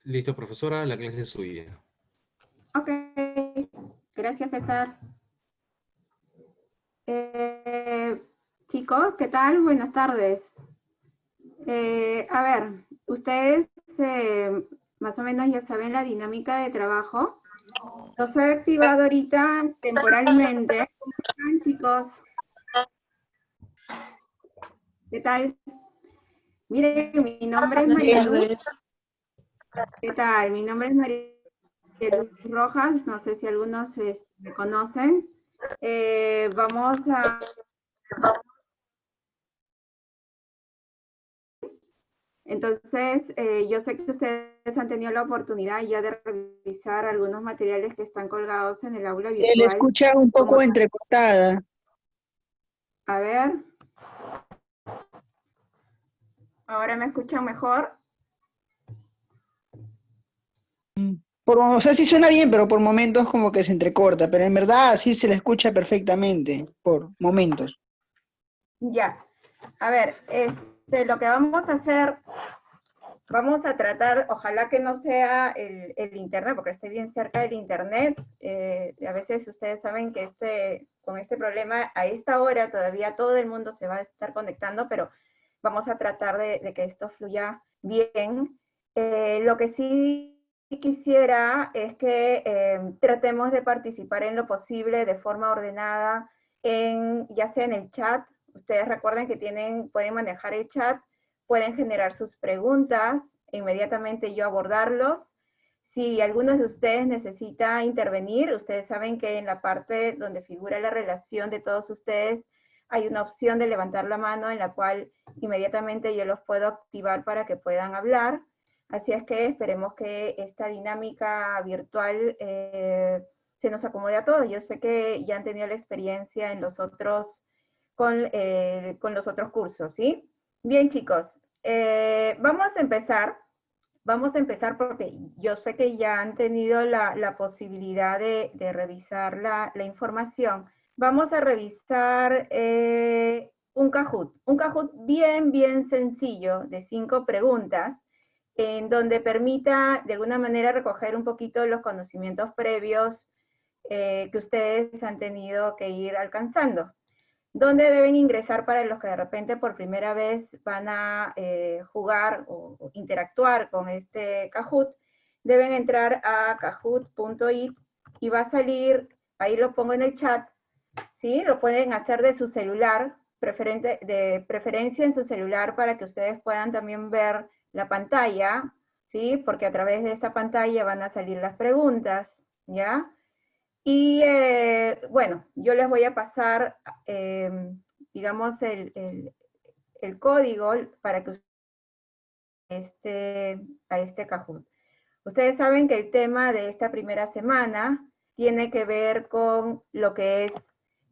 Listo, profesora, la clase es suya. Ok, gracias César. Chicos, ¿qué tal? Buenas tardes. A ver, ustedes más o menos ya saben la dinámica de trabajo. Los he activado ahorita temporalmente. ¿Cómo están, chicos? ¿Qué tal? Miren, mi nombre es Buenas María Luz. tardes. ¿Qué tal? Mi nombre es María Luz Rojas. No sé si algunos me conocen. Vamos a... Entonces, yo sé que ustedes han tenido la oportunidad ya de revisar algunos materiales que están colgados en el aula Se le virtual. escucha un Como, poco entrecortada. a ver, ¿ahora me escuchan mejor? O sea, sí suena bien, pero por momentos como que se entrecorta, pero en verdad sí se le escucha perfectamente, por momentos. Ya. A ver, lo que vamos a hacer, vamos a tratar, ojalá que no sea el internet, porque esté bien cerca del internet. A veces ustedes saben que con este problema, a esta hora todavía todo el mundo se va a estar conectando, pero vamos a tratar de que esto fluya bien. Lo que sí quisiera es que tratemos de participar en lo posible de forma ordenada, ya sea en el chat. Ustedes recuerden que pueden manejar el chat, pueden generar sus preguntas, e inmediatamente yo abordarlos. Si alguno de ustedes necesita intervenir, ustedes saben que en la parte donde figura la relación de todos ustedes hay una opción de levantar la mano en la cual inmediatamente yo los puedo activar para que puedan hablar. Así es que esperemos que esta dinámica virtual se nos acomode a todos. Yo sé que ya han tenido la experiencia en con los otros cursos, ¿sí? Bien, chicos, vamos a empezar. Vamos a empezar porque yo sé que ya han tenido la posibilidad de revisar la información. Vamos a revisar un Kahoot bien sencillo de 5 preguntas, en donde permita de alguna manera recoger un poquito los conocimientos previos que ustedes han tenido que ir alcanzando. ¿Dónde deben ingresar para los que de repente por primera vez van a jugar o interactuar con este Kahoot? Deben entrar a kahoot.it y va a salir, ahí lo pongo en el chat, ¿sí? Lo pueden hacer de su celular, de preferencia en su celular para que ustedes puedan también ver la pantalla, ¿sí? Porque a través de esta pantalla van a salir las preguntas, ¿ya? Y bueno, yo les voy a pasar, digamos, el código para que a este Kahoot. Ustedes saben que el tema de esta primera semana tiene que ver con lo que es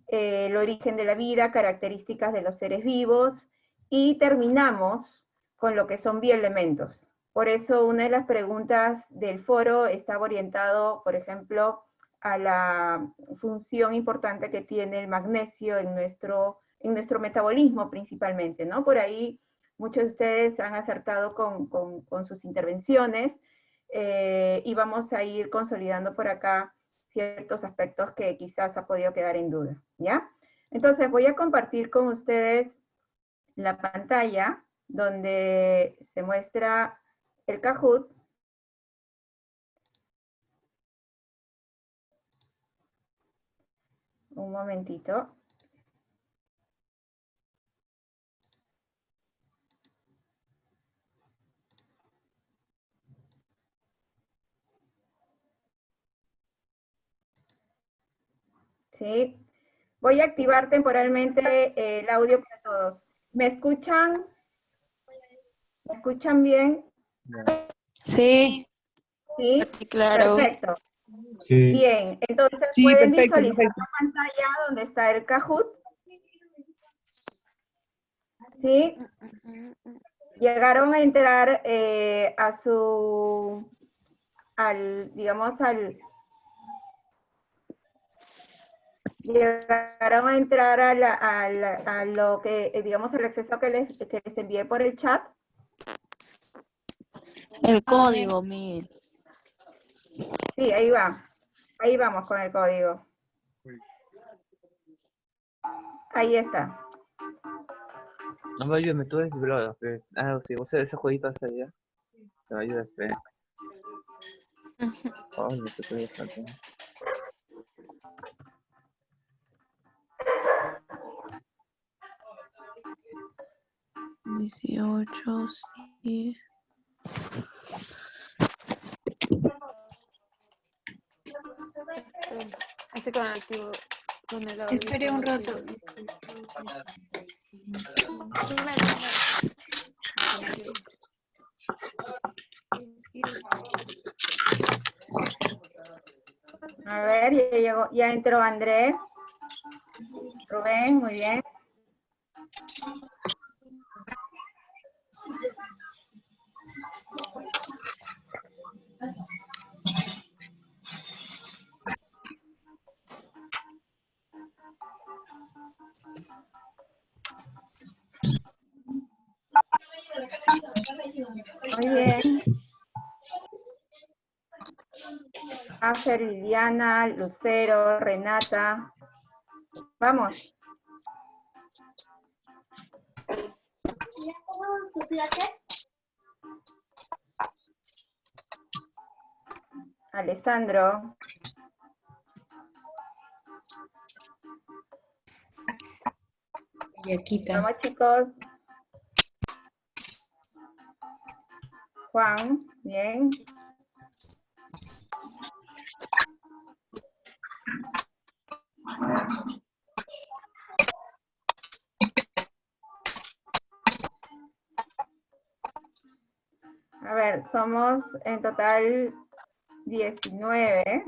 el origen de la vida, características de los seres vivos, y terminamos con lo que son bioelementos. Por eso una de las preguntas del foro estaba orientado, por ejemplo, a la función importante que tiene el magnesio en nuestro metabolismo principalmente, ¿no? Por ahí muchos de ustedes han acertado con sus intervenciones, y vamos a ir consolidando por acá ciertos aspectos que quizás ha podido quedar en duda, ¿ya? Entonces voy a compartir con ustedes la pantalla donde se muestra el Kahoot. Un momentito. ¿Sí? Voy a activar temporalmente el audio para todos. ¿Me escuchan? ¿Me escuchan bien? Sí, ¿Sí? sí, claro. Perfecto. Sí. Bien, entonces Sí, pueden perfecto, visualizar perfecto. la pantalla donde está el Kahoot. ¿Sí? Llegaron a entrar llegaron a entrar a lo que, digamos, al acceso que les envié por el chat. El código, Miguel. Sí, ahí va. Ahí vamos con el código. Ahí está. No me ayudes, me estuve desvelado. Ah, sí, vos ese jueguito hace ya. Me ayudas, fe. Ay, me estoy dejando. 18, sí. Este conectivo con el audio. Espere un rato. A ver, ya llegó, ya entró Andrés. Rubén, muy bien. Muy bien. Ángel, Liliana, Lucero, Renata. Vamos. Alessandro. Yaquita. Vamos, chicos. Juan, bien. A ver, somos en total 19.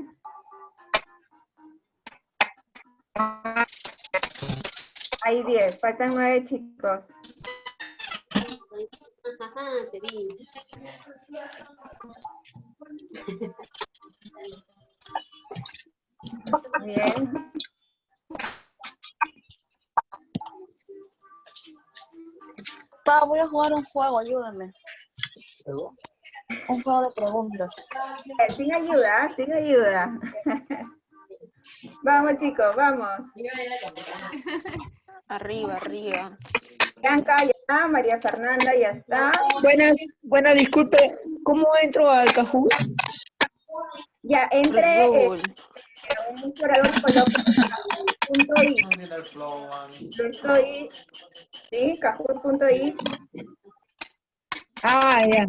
Hay 10, faltan 9 chicos. Te vi. Bien. Pa, voy a jugar un juego, ayúdame. Un juego de preguntas. Sin ayuda, sin ayuda. Vamos chicos, vamos. Arriba, arriba. Bianca ya, María Fernanda ya está. Buenas, disculpe, ¿cómo entro al Kahoot? Ya, entre Rule. un explorador, coloca .i. Yo estoy, sí, kahoot.i. Ah, ya.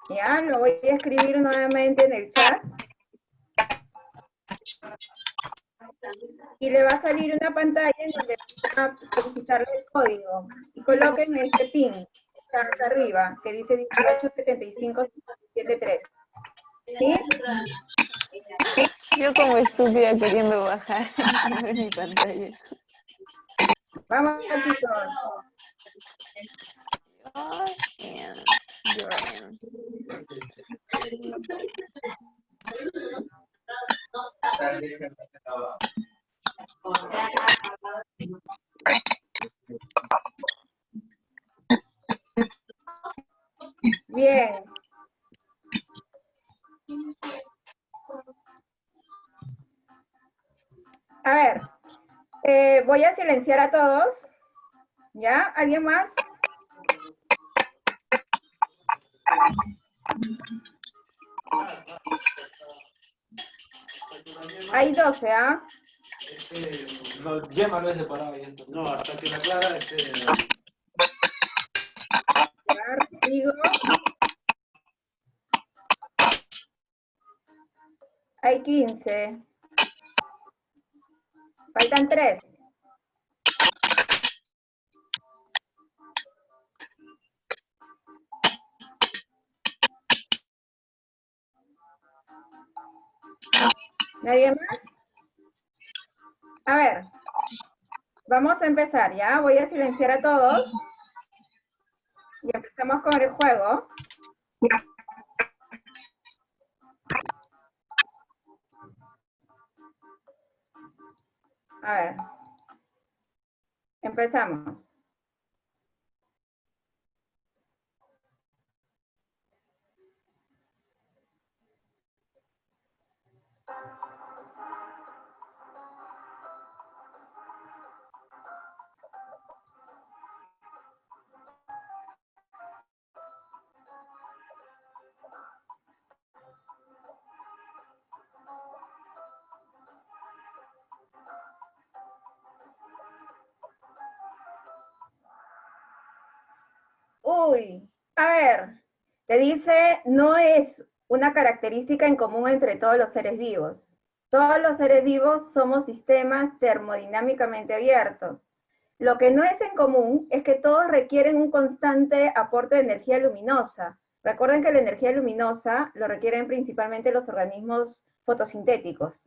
Ya, lo voy a escribir nuevamente en el chat. Y le va a salir una pantalla en donde va a solicitarle el código. Y coloquen este pin, está acá arriba, que dice 187573. ¿Sí? Yo como estúpida queriendo bajar mi pantalla. Vamos, chicos. Jordan. Bien. A ver, voy a silenciar a todos. ¿Ya? ¿Alguien más? Hay 12, ¿ah? No, Gemma lo he separado y esto. No, hasta que la Clara Ya, digo. Hay 15. Faltan 3. ¿Nadie más? A ver, vamos a empezar, ¿ya? Voy a silenciar a todos. Y empezamos con el juego. A ver. Empezamos. Uy, a ver, te dice, no es una característica en común entre todos los seres vivos. Todos los seres vivos somos sistemas termodinámicamente abiertos. Lo que no es en común es que todos requieren un constante aporte de energía luminosa. Recuerden que la energía luminosa lo requieren principalmente los organismos fotosintéticos.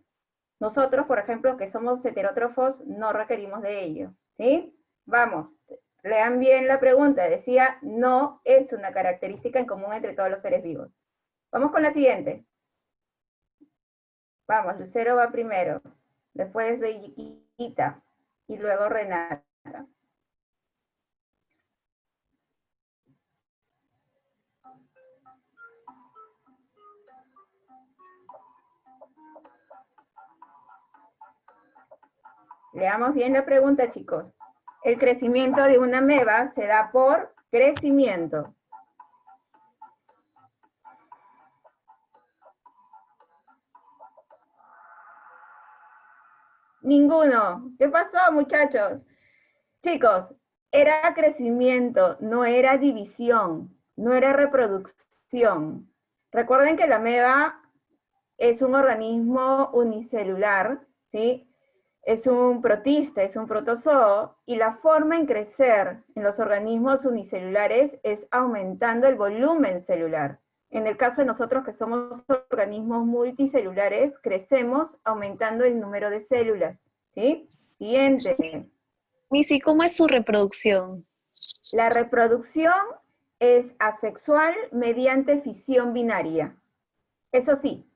Nosotros, por ejemplo, que somos heterótrofos, no requerimos de ello, ¿sí? Vamos, lean bien la pregunta. Decía, no es una característica en común entre todos los seres vivos. Vamos con la siguiente. Vamos, Lucero va primero, después Bellita, y luego Renata. Leamos bien la pregunta, chicos. El crecimiento de una ameba se da por crecimiento. Ninguno. ¿Qué pasó, muchachos? Chicos, era crecimiento, no era división, no era reproducción. Recuerden que la ameba es un organismo unicelular, ¿sí? Es un protista, es un protozoo, y la forma en crecer en los organismos unicelulares es aumentando el volumen celular. En el caso de nosotros que somos organismos multicelulares, crecemos aumentando el número de células, ¿sí? Siguiente. Missy, ¿cómo es su reproducción? La reproducción es asexual mediante fisión binaria. Eso sí,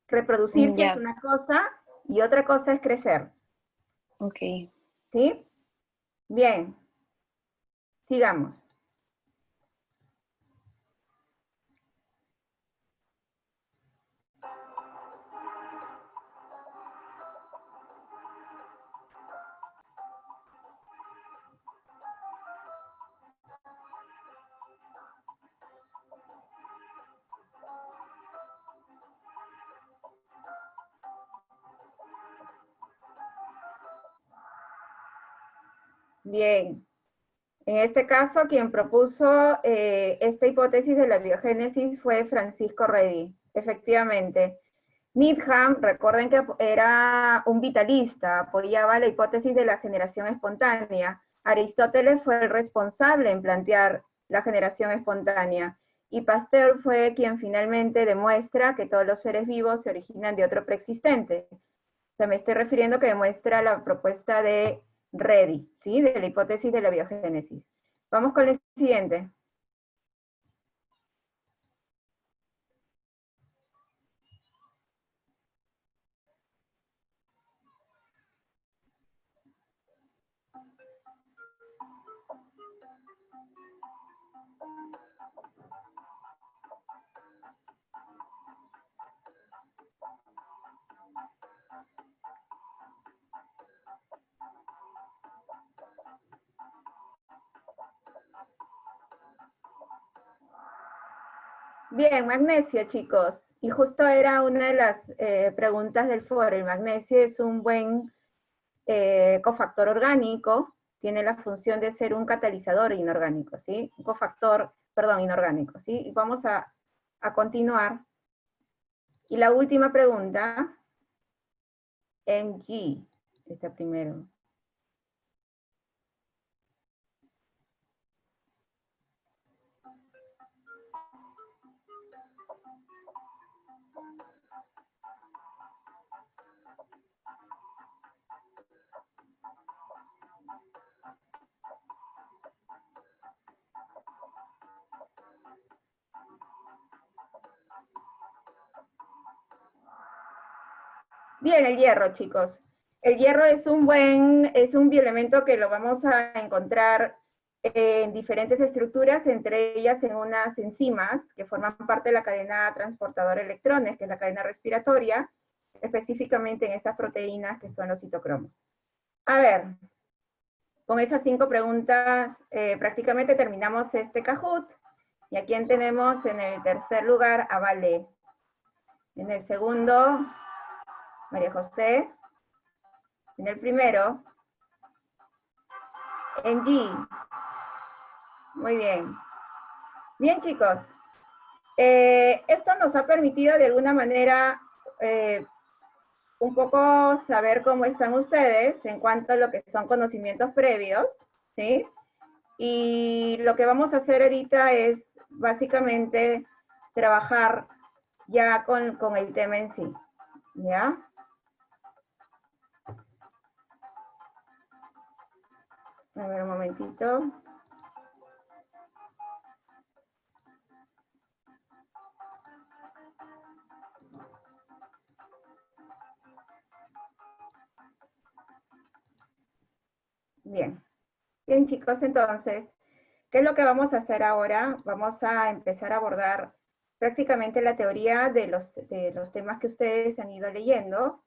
reproducirse Ya. es una cosa y otra cosa es crecer. Ok. ¿Sí? Bien. Sigamos. Bien. En este caso, quien propuso esta hipótesis de la biogénesis fue Francisco Redi. Efectivamente. Needham, recuerden que era un vitalista, apoyaba la hipótesis de la generación espontánea. Aristóteles fue el responsable en plantear la generación espontánea. Y Pasteur fue quien finalmente demuestra que todos los seres vivos se originan de otro preexistente. O sea, me estoy refiriendo que demuestra la propuesta de Redi, ¿sí? De la hipótesis de la biogénesis. Vamos con el siguiente. Bien, magnesio, chicos. Y justo era una de las preguntas del foro. El magnesio es un buen cofactor orgánico, tiene la función de ser un catalizador inorgánico, ¿sí? Un cofactor, perdón, inorgánico, ¿sí? Y vamos a continuar. Y la última pregunta, MG, está primero. Bien, el hierro, chicos. El hierro es un bioelemento que lo vamos a encontrar en diferentes estructuras, entre ellas en unas enzimas que forman parte de la cadena transportadora de electrones, que es la cadena respiratoria, específicamente en estas proteínas que son los citocromos. A ver, con esas 5 preguntas prácticamente terminamos este Kahoot. Y aquí tenemos en el tercer lugar a Vale. En el segundo, María José. En el primero, Engie. Muy bien. Bien, chicos. Esto nos ha permitido de alguna manera un poco saber cómo están ustedes en cuanto a lo que son conocimientos previos, ¿sí? Y lo que vamos a hacer ahorita es básicamente trabajar ya con el tema en sí, ¿ya? A ver, un momentito. Bien. Bien, chicos, entonces, ¿qué es lo que vamos a hacer ahora? Vamos a empezar a abordar prácticamente la teoría de los temas que ustedes han ido leyendo,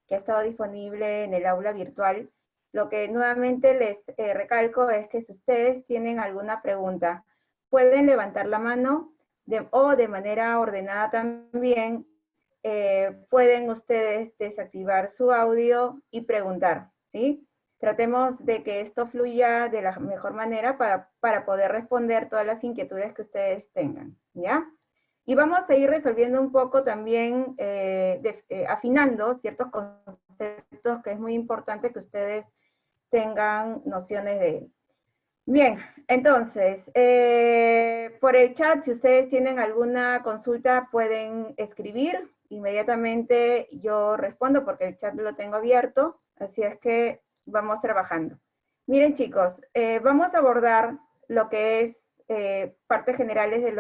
que ha estado disponible en el aula virtual. Lo que nuevamente les recalco es que si ustedes tienen alguna pregunta, pueden levantar la mano o de manera ordenada también, pueden ustedes desactivar su audio y preguntar, ¿sí? Tratemos de que esto fluya de la mejor manera para poder responder todas las inquietudes que ustedes tengan, ¿ya? Y vamos a ir resolviendo un poco también, afinando ciertos conceptos que es muy importante que ustedes tengan nociones de él. Bien, entonces, por el chat, si ustedes tienen alguna consulta, pueden escribir. Inmediatamente yo respondo porque el chat lo tengo abierto, así es que vamos trabajando. Miren, chicos, vamos a abordar lo que es partes generales de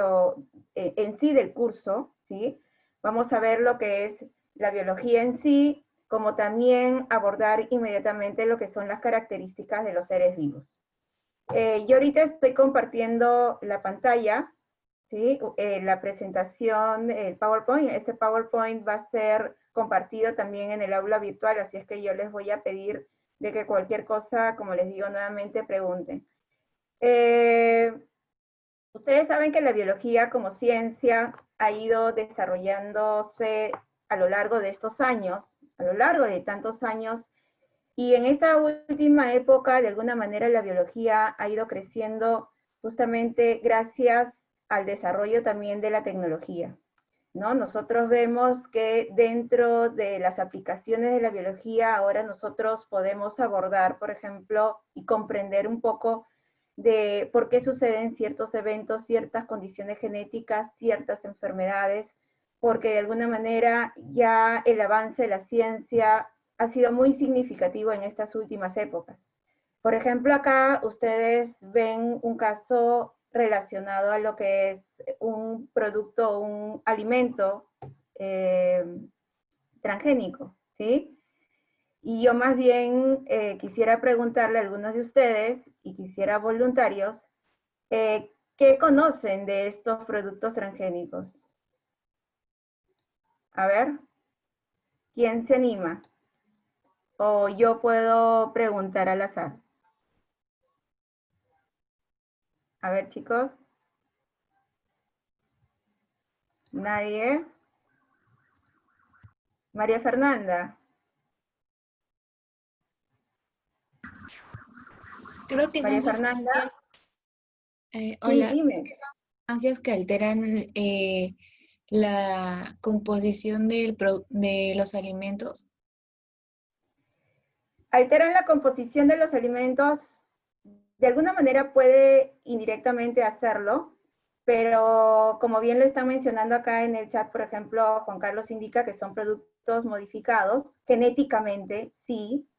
en sí del curso, ¿sí? Vamos a ver lo que es la biología en sí, como también abordar inmediatamente lo que son las características de los seres vivos. Yo ahorita estoy compartiendo la pantalla, ¿sí? La presentación, el PowerPoint. Este PowerPoint va a ser compartido también en el aula virtual, así es que yo les voy a pedir de que cualquier cosa, como les digo nuevamente, pregunten. Ustedes saben que la biología como ciencia ha ido desarrollándose a lo largo de estos años, a lo largo de tantos años, y en esta última época, de alguna manera, la biología ha ido creciendo justamente gracias al desarrollo también de la tecnología, ¿no? Nosotros vemos que dentro de las aplicaciones de la biología, ahora nosotros podemos abordar, por ejemplo, y comprender un poco de por qué suceden ciertos eventos, ciertas condiciones genéticas, ciertas enfermedades, porque de alguna manera ya el avance de la ciencia ha sido muy significativo en estas últimas épocas. Por ejemplo, acá ustedes ven un caso relacionado a lo que es un producto, un alimento transgénico, ¿sí? Y yo más bien quisiera preguntarle a algunos de ustedes, y quisiera voluntarios, ¿qué conocen de estos productos transgénicos? A ver, ¿quién se anima? O yo puedo preguntar al azar. A ver, chicos. ¿Nadie? María Fernanda. Creo que María son Fernanda. sustancias, Sí, hola, dime. sustancias que alteran la composición de los alimentos. Alteran la composición de los alimentos, de alguna manera puede indirectamente hacerlo, pero como bien lo están mencionando acá en el chat, por ejemplo, Juan Carlos indica que son productos modificados genéticamente, sí,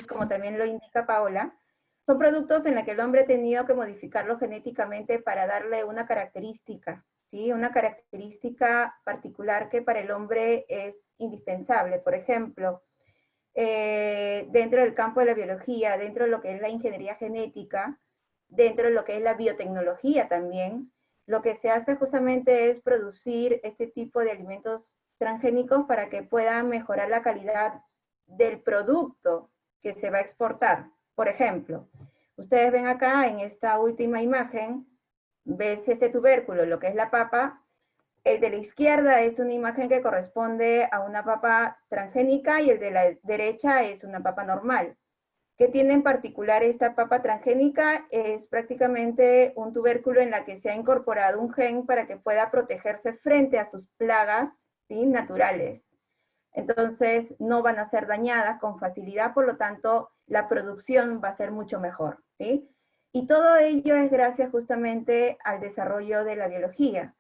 como también lo indica Paola. Son productos en los que el hombre ha tenido que modificarlo genéticamente para darle una característica, ¿sí? Una característica particular que para el hombre es indispensable. Por ejemplo, dentro del campo de la biología, dentro de lo que es la ingeniería genética, dentro de lo que es la biotecnología también, lo que se hace justamente es producir este tipo de alimentos transgénicos para que puedan mejorar la calidad del producto que se va a exportar. Por ejemplo, ustedes ven acá en esta última imagen, ves este tubérculo, lo que es la papa. El de la izquierda es una imagen que corresponde a una papa transgénica y el de la derecha es una papa normal. ¿Qué tiene en particular esta papa transgénica? Es prácticamente un tubérculo en la que se ha incorporado un gen para que pueda protegerse frente a sus plagas, ¿sí?, naturales. Entonces no van a ser dañadas con facilidad, por lo tanto la producción va a ser mucho mejor, ¿sí? Y todo ello es gracias justamente al desarrollo de la biología.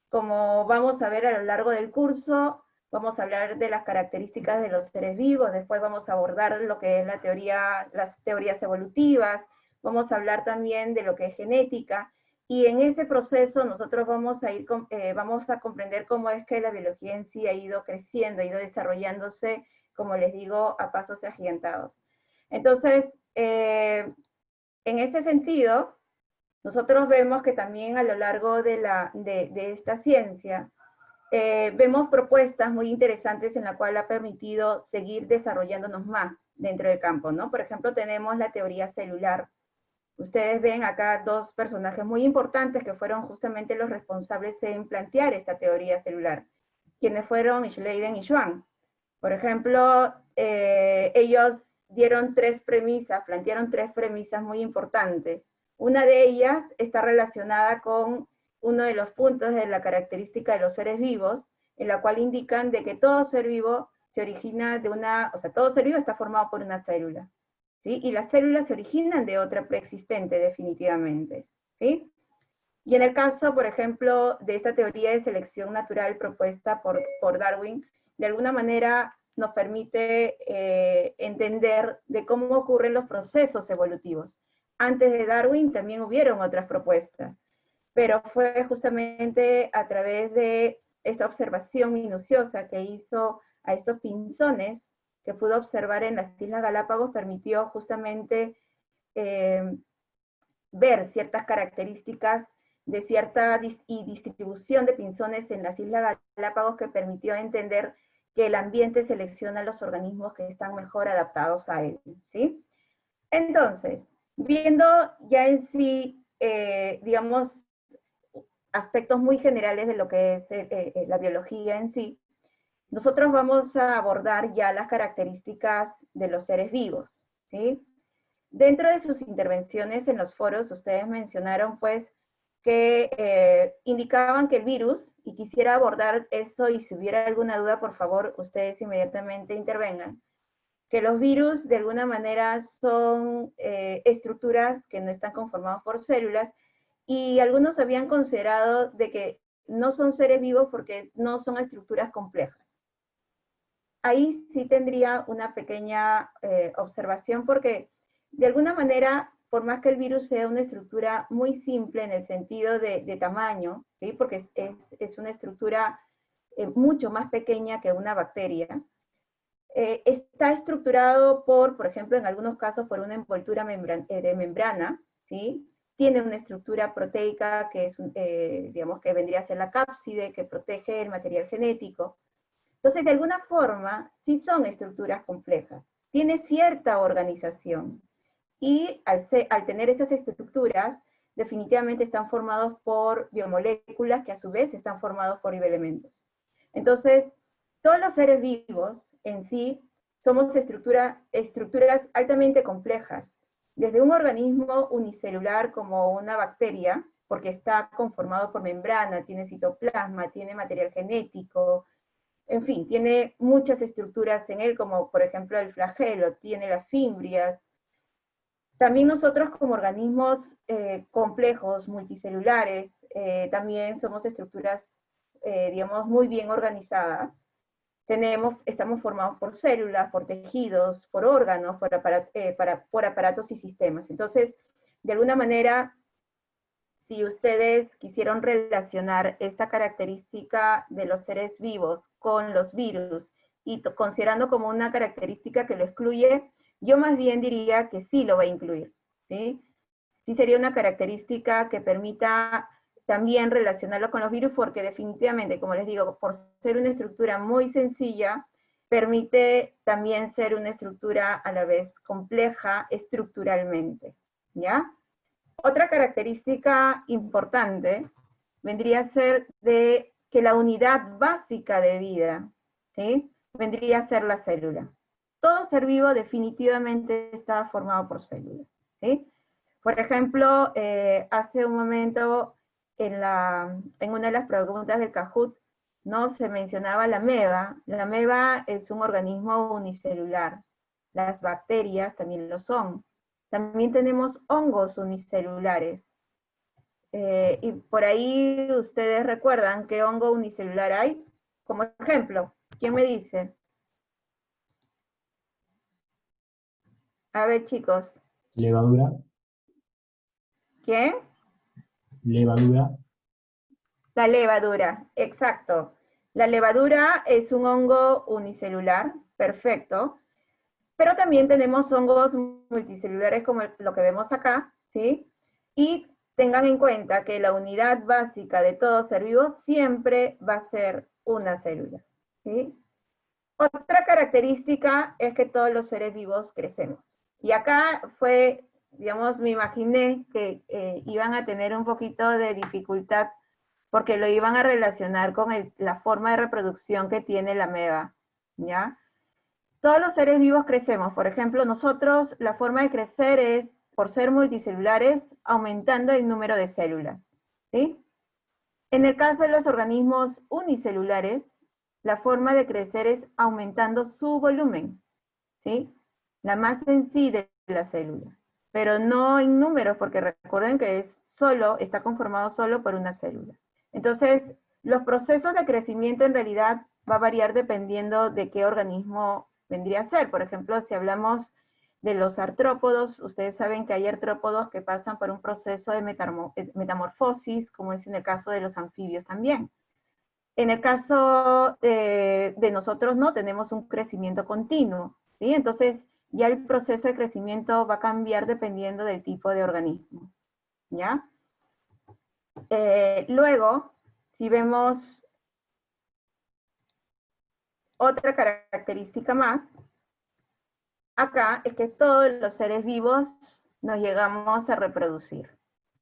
Como vamos a ver a lo largo del curso, vamos a hablar de las características de los seres vivos, después vamos a abordar lo que es la teoría, las teorías evolutivas, vamos a hablar también de lo que es genética, y en ese proceso nosotros vamos a comprender cómo es que la biología en sí ha ido creciendo, ha ido desarrollándose, como les digo, a pasos agigantados. Entonces, en ese sentido, nosotros vemos que también a lo largo de esta ciencia, vemos propuestas muy interesantes en la cual ha permitido seguir desarrollándonos más dentro del campo, ¿no? Por ejemplo, tenemos la teoría celular. Ustedes ven acá dos personajes muy importantes que fueron justamente los responsables en plantear esta teoría celular, quienes fueron Schleiden y Schwann. Por ejemplo, ellos dieron plantearon tres premisas muy importantes. Una de ellas está relacionada con uno de los puntos de la característica de los seres vivos, en la cual indican de que todo ser vivo se origina de todo ser vivo está formado por una célula, ¿sí? Y las células se originan de otra preexistente definitivamente, ¿sí? Y en el caso, por ejemplo, de esta teoría de selección natural propuesta por Darwin, de alguna manera nos permite entender de cómo ocurren los procesos evolutivos. Antes de Darwin también hubieron otras propuestas, pero fue justamente a través de esta observación minuciosa que hizo a estos pinzones, que pudo observar en las Islas Galápagos, permitió justamente ver ciertas características de cierta distribución de pinzones en las Islas Galápagos, que permitió entender que el ambiente selecciona los organismos que están mejor adaptados a él, ¿sí? Entonces, viendo ya en sí, digamos, aspectos muy generales de lo que es la biología en sí, nosotros vamos a abordar ya las características de los seres vivos, ¿sí? Dentro de sus intervenciones en los foros, ustedes mencionaron, pues, que indicaban que el virus, y quisiera abordar eso, y si hubiera alguna duda, por favor, ustedes inmediatamente intervengan, que los virus, de alguna manera, son estructuras que no están conformadas por células, y algunos habían considerado de que no son seres vivos porque no son estructuras complejas. Ahí sí tendría una pequeña observación, porque de alguna manera, por más que el virus sea una estructura muy simple en el sentido de tamaño, ¿sí?, porque es una estructura mucho más pequeña que una bacteria, está estructurado por ejemplo, en algunos casos, por una envoltura de membrana, ¿sí? Tiene una estructura proteica que es, digamos, que vendría a ser la cápside, que protege el material genético. Entonces, de alguna forma, sí son estructuras complejas. Tiene cierta organización. Y al tener esas estructuras, definitivamente están formados por biomoléculas que a su vez están formados por bioelementos. Entonces, todos los seres vivos en sí somos estructuras altamente complejas. Desde un organismo unicelular como una bacteria, porque está conformado por membrana, tiene citoplasma, tiene material genético, en fin, tiene muchas estructuras en él, como por ejemplo el flagelo, tiene las fimbrias. También nosotros como organismos complejos, multicelulares, también somos estructuras, digamos, muy bien organizadas. Estamos formados por células, por tejidos, por órganos, por aparatos y sistemas. Entonces, de alguna manera, si ustedes quisieron relacionar esta característica de los seres vivos con los virus, y considerando como una característica que lo excluye, yo más bien diría que sí lo va a incluir, ¿sí? Sí sería una característica que permita también relacionarlo con los virus, porque definitivamente, como les digo, por ser una estructura muy sencilla, permite también ser una estructura a la vez compleja estructuralmente, ¿ya? Otra característica importante vendría a ser de que la unidad básica de vida, ¿sí?, vendría a ser la célula. todo ser vivo definitivamente está formado por células, ¿sí? Por ejemplo, hace un momento en una de las preguntas del Kahoot, ¿no? Se mencionaba la ameba. La ameba es un organismo unicelular. Las bacterias también lo son. También tenemos hongos unicelulares. Y por ahí ustedes recuerdan qué hongo unicelular hay. Como ejemplo, ¿quién me dice? A ver, chicos. Levadura. ¿Quién? Levadura. La levadura, exacto. La levadura es un hongo unicelular, perfecto. Pero también tenemos hongos multicelulares como lo que vemos acá, ¿sí? Y tengan en cuenta que la unidad básica de todo ser vivo siempre va a ser una célula, ¿sí? Otra característica es que todos los seres vivos crecemos. Y acá fue, digamos, me imaginé que iban a tener un poquito de dificultad porque lo iban a relacionar con la forma de reproducción que tiene la ameba, ¿ya? Todos los seres vivos crecemos. Por ejemplo, nosotros, la forma de crecer es, por ser multicelulares, aumentando el número de células, ¿sí? En el caso de los organismos unicelulares, la forma de crecer es aumentando su volumen, ¿sí? La masa en sí de la célula, pero no en números, porque recuerden que está conformado solo por una célula. Entonces, los procesos de crecimiento en realidad va a variar dependiendo de qué organismo vendría a ser. Por ejemplo, si hablamos de los artrópodos, ustedes saben que hay artrópodos que pasan por un proceso de metamorfosis, como es en el caso de los anfibios también. En el caso de nosotros no, tenemos un crecimiento continuo, ¿sí? Entonces, ya el proceso de crecimiento va a cambiar dependiendo del tipo de organismo, ¿ya? Luego, si vemos otra característica más, acá es que todos los seres vivos nos llegamos a reproducir,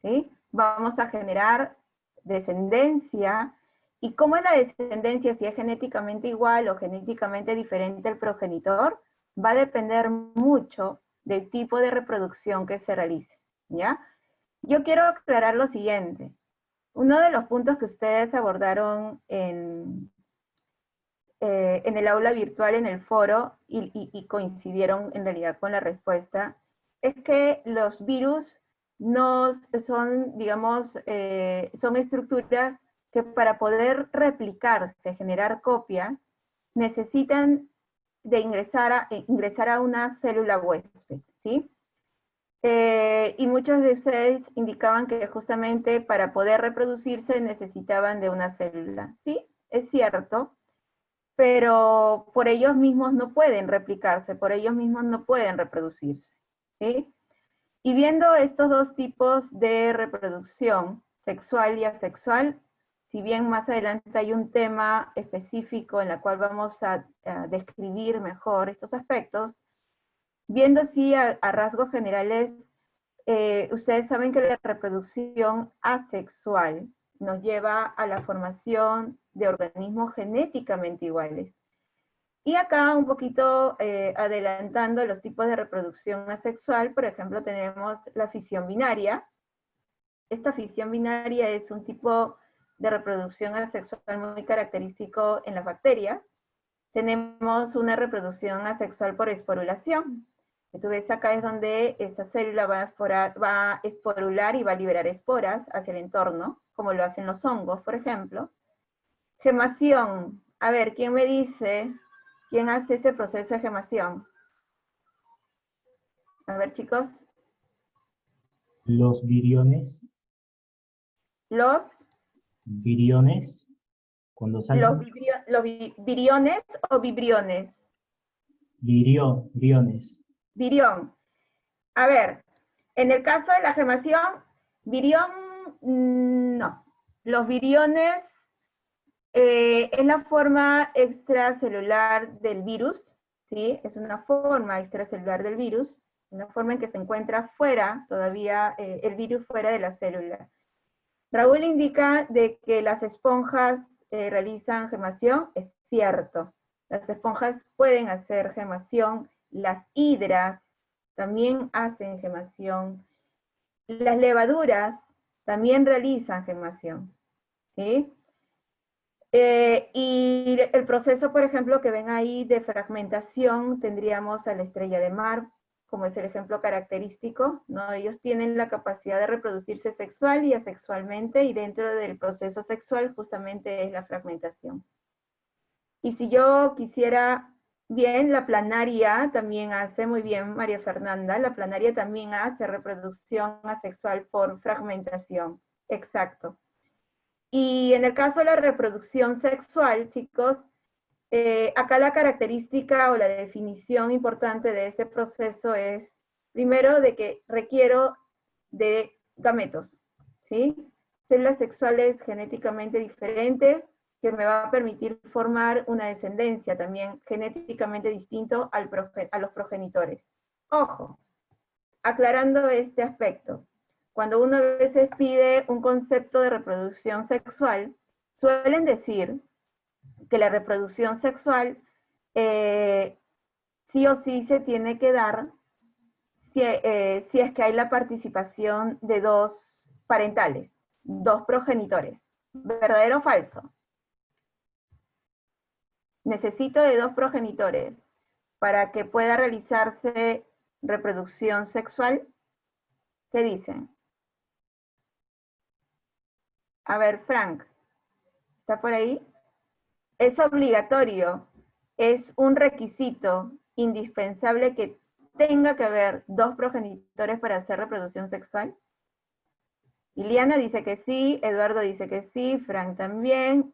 ¿sí? Vamos a generar descendencia. ¿Y cómo es la descendencia? Si es genéticamente igual o genéticamente diferente el progenitor, va a depender mucho del tipo de reproducción que se realice, ¿ya? Yo quiero aclarar lo siguiente. Uno de los puntos que ustedes abordaron en el aula virtual, en el foro, y coincidieron en realidad con la respuesta, es que los virus no son, digamos, son estructuras que para poder replicarse, generar copias, necesitan de ingresar a una célula huésped, ¿sí? Y muchos de ustedes indicaban que justamente para poder reproducirse necesitaban de una célula. Sí, es cierto, pero por ellos mismos no pueden replicarse, por ellos mismos no pueden reproducirse, ¿sí? Y viendo estos dos tipos de reproducción, sexual y asexual, si bien más adelante hay un tema específico en el cual vamos a describir mejor estos aspectos, viendo así a rasgos generales, ustedes saben que la reproducción asexual nos lleva a la formación de organismos genéticamente iguales. Y acá un poquito adelantando los tipos de reproducción asexual, por ejemplo, tenemos la fisión binaria. Esta fisión binaria es un tipo de reproducción asexual muy característico en las bacterias. Tenemos una reproducción asexual por esporulación. Que tú ves acá es donde esa célula va a esporular y va a liberar esporas hacia el entorno, como lo hacen los hongos, por ejemplo. Gemación. A ver, ¿quién me dice quién hace ese proceso de gemación? A ver, chicos. Los viriones. Los Viriones. Cuando salen. viriones o vibriones. Viriones. Virión. A ver, en el caso de la gemación, virión, no. Los viriones es la forma extracelular del virus, ¿sí? Es una forma extracelular del virus, una forma en que se encuentra fuera, todavía el virus fuera de la célula. Raúl indica de que las esponjas realizan gemación, es cierto. Las esponjas pueden hacer gemación, las hidras también hacen gemación, las levaduras también realizan gemación, ¿sí? Y el proceso, por ejemplo, que ven ahí de fragmentación, tendríamos a la estrella de mar, como es el ejemplo característico, ¿no? Ellos tienen la capacidad de reproducirse sexual y asexualmente, y dentro del proceso sexual justamente es la fragmentación. Y si yo quisiera, bien, la planaria también hace, muy bien María Fernanda, la planaria también hace reproducción asexual por fragmentación, exacto. Y en el caso de la reproducción sexual, chicos, acá la característica o la definición importante de ese proceso es, primero, de que requiero de gametos, ¿sí? Células sexuales genéticamente diferentes que me va a permitir formar una descendencia también genéticamente distinto a los progenitores. Ojo, aclarando este aspecto. Cuando uno a veces pide un concepto de reproducción sexual, suelen decir que la reproducción sexual sí o sí se tiene que dar si es que hay la participación de dos parentales, dos progenitores. ¿Verdadero o falso? Necesito de dos progenitores para que pueda realizarse reproducción sexual. ¿Qué dicen? A ver, Frank, ¿está por ahí? Es obligatorio, es un requisito indispensable que tenga que haber dos progenitores para hacer reproducción sexual. Iliana dice que sí, Eduardo dice que sí, Frank también.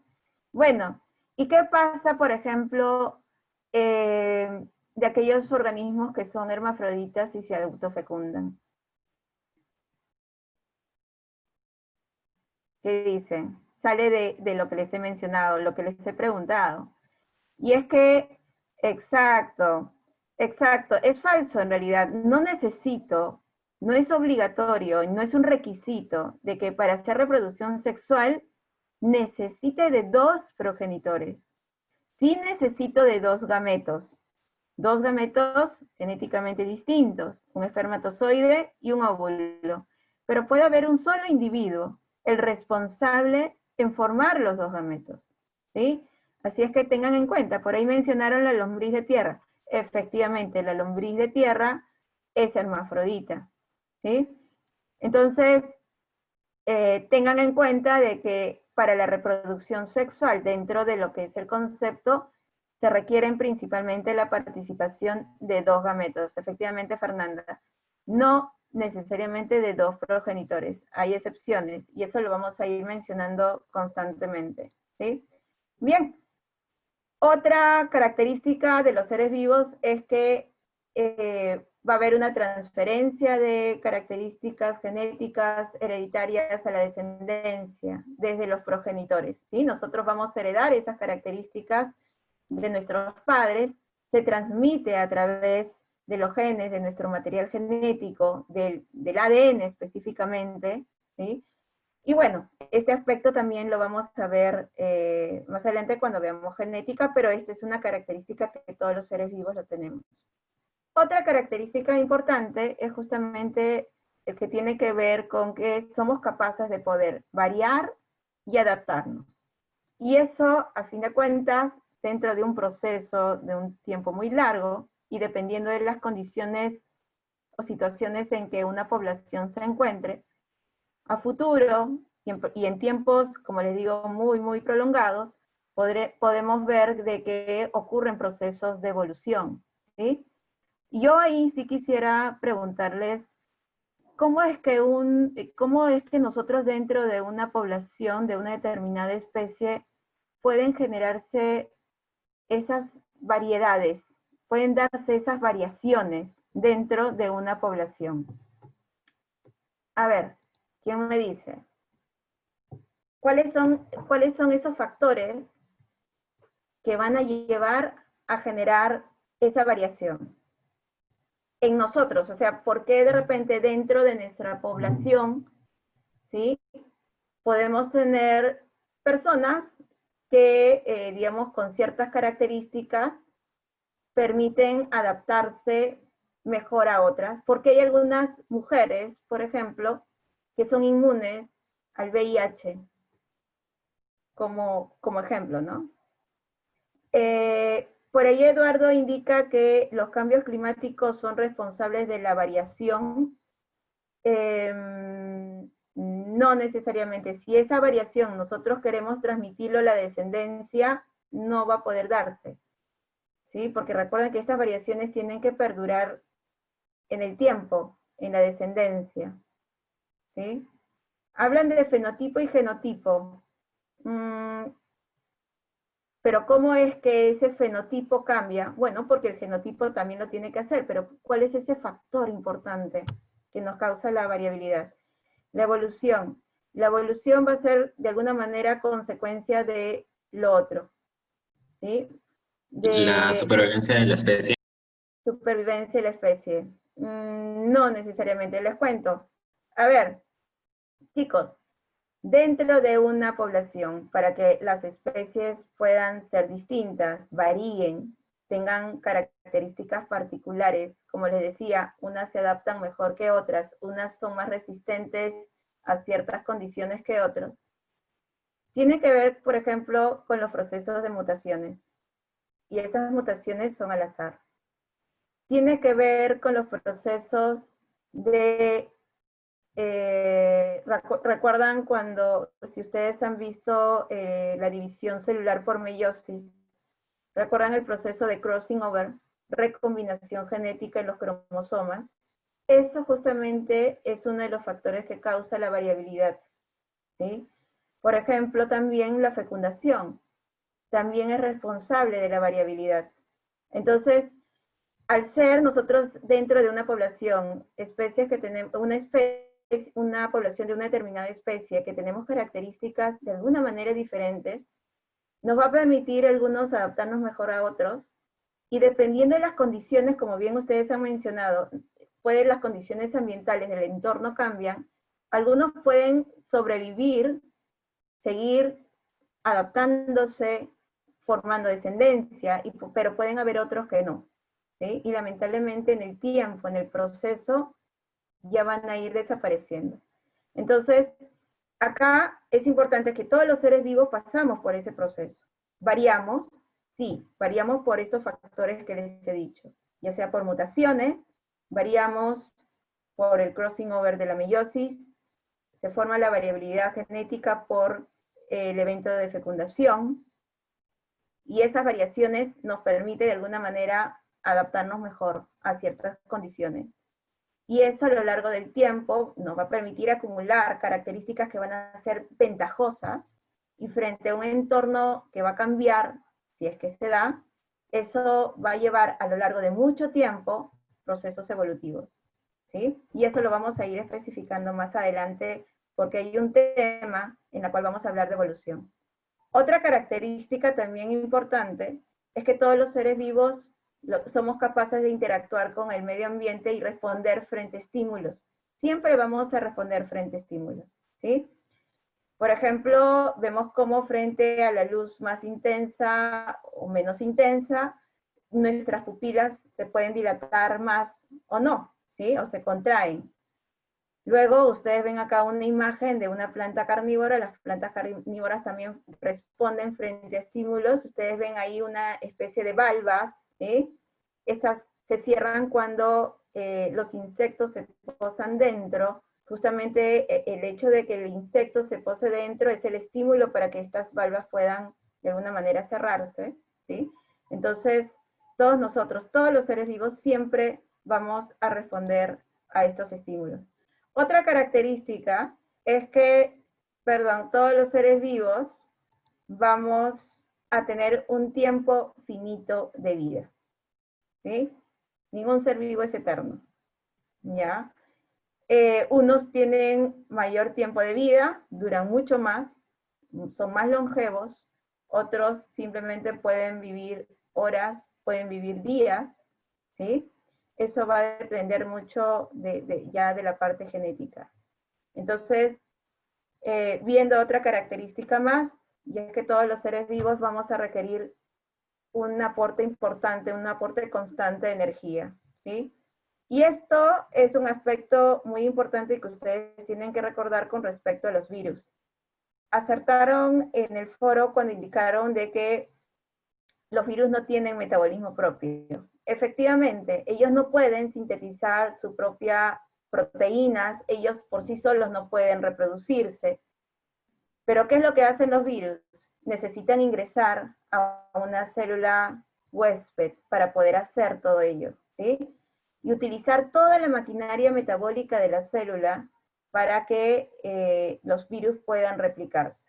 Bueno, ¿y qué pasa, por ejemplo, de aquellos organismos que son hermafroditas y se autofecundan? ¿Qué dicen? Sale de lo que les he mencionado, lo que les he preguntado. Y es que, exacto, es falso en realidad. No necesito, no es obligatorio, no es un requisito de que para hacer reproducción sexual necesite de dos progenitores. Sí necesito de dos gametos genéticamente distintos, un espermatozoide y un óvulo. Pero puede haber un solo individuo, el responsable en formar los dos gametos, ¿sí? Así es que tengan en cuenta, por ahí mencionaron la lombriz de tierra. Efectivamente, la lombriz de tierra es hermafrodita, ¿sí? Entonces, tengan en cuenta de que para la reproducción sexual, dentro de lo que es el concepto, se requieren principalmente la participación de dos gametos. Efectivamente, Fernanda, no necesariamente de dos progenitores. Hay excepciones, y eso lo vamos a ir mencionando constantemente, ¿sí? Bien. Otra característica de los seres vivos es que va a haber una transferencia de características genéticas hereditarias a la descendencia desde los progenitores, ¿sí? Nosotros vamos a heredar esas características de nuestros padres, se transmite a través de los genes, de nuestro material genético, del ADN específicamente, ¿sí? Y bueno, este aspecto también lo vamos a ver más adelante cuando veamos genética, pero esta es una característica que todos los seres vivos lo tenemos. Otra característica importante es justamente el que tiene que ver con que somos capaces de poder variar y adaptarnos. Y eso, a fin de cuentas, dentro de un proceso de un tiempo muy largo, y dependiendo de las condiciones o situaciones en que una población se encuentre, a futuro, y en tiempos, como les digo, muy, muy prolongados, podemos ver de que ocurren procesos de evolución, ¿sí? Yo ahí sí quisiera preguntarles, ¿cómo es que nosotros dentro de una población, de una determinada especie, pueden generarse esas variedades, pueden darse esas variaciones dentro de una población? A ver, ¿quién me dice? ¿Cuáles son esos factores que van a llevar a generar esa variación en nosotros? O sea, ¿por qué de repente dentro de nuestra población, ¿sí?, podemos tener personas que, digamos, con ciertas características permiten adaptarse mejor a otras, porque hay algunas mujeres, por ejemplo, que son inmunes al VIH, como ejemplo, ¿no? Por ahí Eduardo indica que los cambios climáticos son responsables de la variación. No necesariamente. Si esa variación nosotros queremos transmitirlo a la descendencia, no va a poder darse, ¿sí? Porque recuerden que estas variaciones tienen que perdurar en el tiempo, en la descendencia, ¿sí? Hablan de fenotipo y genotipo. Pero ¿cómo es que ese fenotipo cambia? Bueno, porque el genotipo también lo tiene que hacer, pero ¿cuál es ese factor importante que nos causa la variabilidad? La evolución. La evolución va a ser de alguna manera consecuencia de lo otro, ¿sí? La supervivencia de la especie. Supervivencia de la especie. No necesariamente, les cuento. A ver, chicos, dentro de una población, para que las especies puedan ser distintas, varíen, tengan características particulares, como les decía, unas se adaptan mejor que otras, unas son más resistentes a ciertas condiciones que otros. Tiene que ver, por ejemplo, con los procesos de mutaciones, y esas mutaciones son al azar. Tiene que ver con los procesos de recuerdan cuando, si ustedes han visto la división celular por meiosis, recuerdan el proceso de crossing over, recombinación genética en los cromosomas. Eso justamente es uno de los factores que causa la variabilidad, ¿sí? Por ejemplo, también la fecundación, también es responsable de la variabilidad. Entonces, al ser nosotros dentro de una población, especies que tenemos, una población de una determinada especie que tenemos características de alguna manera diferentes, nos va a permitir a algunos adaptarnos mejor a otros, y dependiendo de las condiciones, como bien ustedes han mencionado, las condiciones ambientales del entorno cambian, algunos pueden sobrevivir, seguir adaptándose, formando descendencia, pero pueden haber otros que no, ¿sí? Y lamentablemente en el tiempo, en el proceso, ya van a ir desapareciendo. Entonces, acá es importante que todos los seres vivos pasamos por ese proceso. ¿Variamos? Sí, variamos por estos factores que les he dicho, ya sea por mutaciones, variamos por el crossing over de la meiosis, se forma la variabilidad genética por el evento de fecundación, y esas variaciones nos permiten de alguna manera adaptarnos mejor a ciertas condiciones. Y eso a lo largo del tiempo nos va a permitir acumular características que van a ser ventajosas, y frente a un entorno que va a cambiar, si es que se da, eso va a llevar a lo largo de mucho tiempo procesos evolutivos, ¿sí? Y eso lo vamos a ir especificando más adelante, porque hay un tema en el cual vamos a hablar de evolución. Otra característica también importante es que todos los seres vivos somos capaces de interactuar con el medio ambiente y responder frente a estímulos. Siempre vamos a responder frente a estímulos, ¿sí? Por ejemplo, vemos cómo frente a la luz más intensa o menos intensa, nuestras pupilas se pueden dilatar más o no, ¿sí? O se contraen. Luego ustedes ven acá una imagen de una planta carnívora. Las plantas carnívoras también responden frente a estímulos. Ustedes ven ahí una especie de valvas, ¿sí? Esas se cierran cuando los insectos se posan dentro. Justamente el hecho de que el insecto se pose dentro es el estímulo para que estas valvas puedan de alguna manera cerrarse, ¿sí? Entonces, todos nosotros, todos los seres vivos, siempre vamos a responder a estos estímulos. Otra característica es que, todos los seres vivos vamos a tener un tiempo finito de vida, ¿sí? Ningún ser vivo es eterno, ¿ya? Unos tienen mayor tiempo de vida, duran mucho más, son más longevos, otros simplemente pueden vivir horas, pueden vivir días, ¿sí? Eso va a depender mucho ya de la parte genética. Entonces, viendo otra característica más, y es que todos los seres vivos vamos a requerir un aporte importante, un aporte constante de energía, ¿sí? Y esto es un aspecto muy importante que ustedes tienen que recordar con respecto a los virus. Acertaron en el foro cuando indicaron de que los virus no tienen metabolismo propio. Efectivamente, ellos no pueden sintetizar su propia proteínas, ellos por sí solos no pueden reproducirse. Pero ¿qué es lo que hacen los virus? Necesitan ingresar a una célula huésped para poder hacer todo ello, ¿sí? Y utilizar toda la maquinaria metabólica de la célula para que los virus puedan replicarse.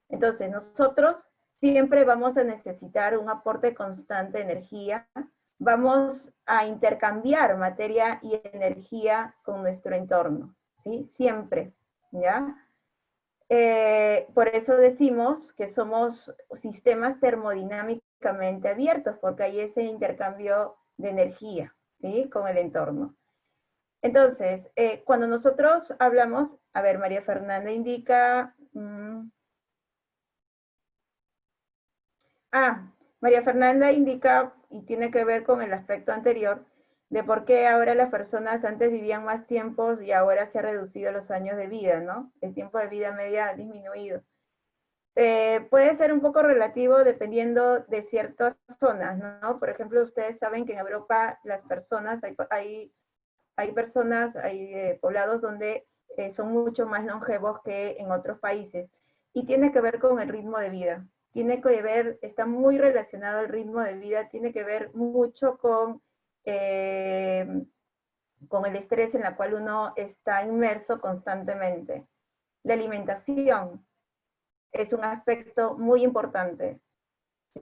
Entonces, nosotros siempre vamos a necesitar un aporte constante de energía, vamos a intercambiar materia y energía con nuestro entorno, ¿sí? Siempre, ¿ya? Por eso decimos que somos sistemas termodinámicamente abiertos, porque hay ese intercambio de energía, ¿sí? Con el entorno. Entonces, cuando nosotros hablamos, a ver, María Fernanda indica... María Fernanda indica, y tiene que ver con el aspecto anterior, de por qué ahora las personas antes vivían más tiempos y ahora se ha reducido los años de vida, ¿no? El tiempo de vida media ha disminuido. Puede ser un poco relativo dependiendo de ciertas zonas, ¿no? Por ejemplo, ustedes saben que en Europa las personas, hay personas, hay poblados donde son mucho más longevos que en otros países, y tiene que ver con el ritmo de vida. Tiene que ver, está muy relacionado el ritmo de vida, tiene que ver mucho con el estrés en el cual uno está inmerso constantemente. La alimentación es un aspecto muy importante,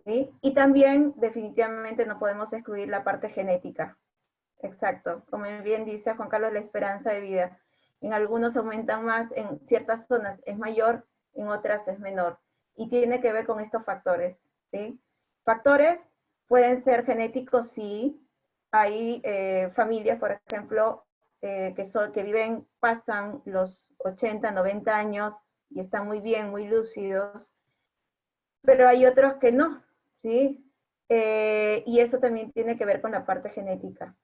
¿sí? Y también definitivamente no podemos excluir la parte genética. Exacto, como bien dice Juan Carlos, la esperanza de vida. En algunos aumentan más, en ciertas zonas es mayor, en otras es menor. Y tiene que ver con estos factores, ¿sí? Factores pueden ser genéticos, sí. Hay familias, por ejemplo, que viven, pasan los 80, 90 años y están muy bien, muy lúcidos, pero hay otros que no, ¿sí? Y eso también tiene que ver con la parte genética.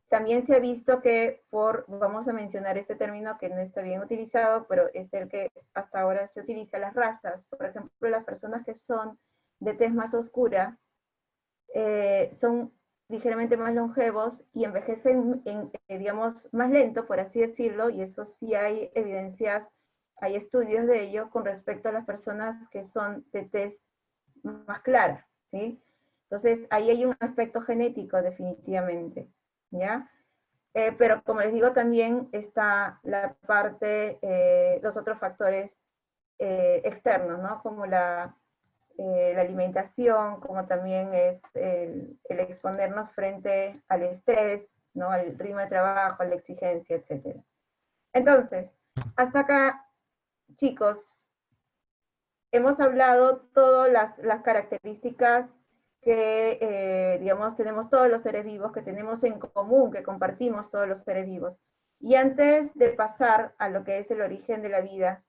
También se ha visto que vamos a mencionar este término que no está bien utilizado, pero es el que hasta ahora se utiliza, las razas. Por ejemplo, las personas que son de tez más oscura son ligeramente más longevos y envejecen, digamos, más lento, por así decirlo, y eso sí hay evidencias, hay estudios de ello con respecto a las personas que son de tez más clara, ¿sí? Entonces, ahí hay un aspecto genético definitivamente, ¿ya? Pero como les digo, también está la parte, los otros factores externos, ¿no? Como la alimentación, como también es el exponernos frente al estrés, ¿no? Al ritmo de trabajo, a la exigencia, etc. Entonces, hasta acá, chicos, hemos hablado todas las características que, digamos, tenemos todos los seres vivos, que tenemos en común, que compartimos todos los seres vivos. Y antes de pasar a lo que es el origen de la vida,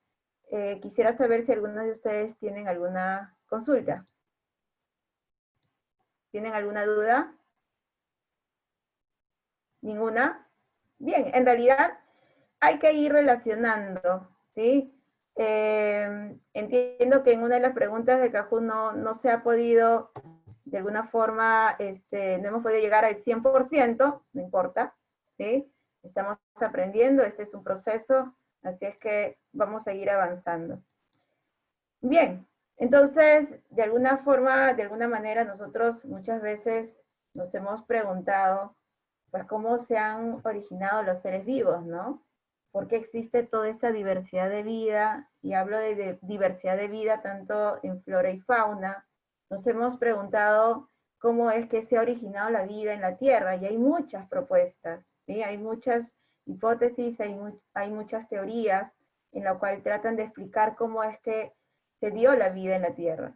quisiera saber si algunos de ustedes tienen alguna consulta. ¿Tienen alguna duda? ¿Ninguna? Bien, en realidad hay que ir relacionando, ¿sí? Entiendo que en una de las preguntas de Cajún no se ha podido, de alguna forma, no hemos podido llegar al 100%, no importa, ¿sí? Estamos aprendiendo, este es un proceso, así es que vamos a ir avanzando. Bien, entonces, de alguna forma, de alguna manera, nosotros muchas veces nos hemos preguntado, pues, cómo se han originado los seres vivos, ¿no? ¿Por qué existe toda esta diversidad de vida? Y hablo de diversidad de vida tanto en flora y fauna. Nos hemos preguntado cómo es que se ha originado la vida en la Tierra, y hay muchas propuestas, ¿sí? Hay muchas hipótesis, hay muchas teorías en la cual tratan de explicar cómo es que se dio la vida en la Tierra.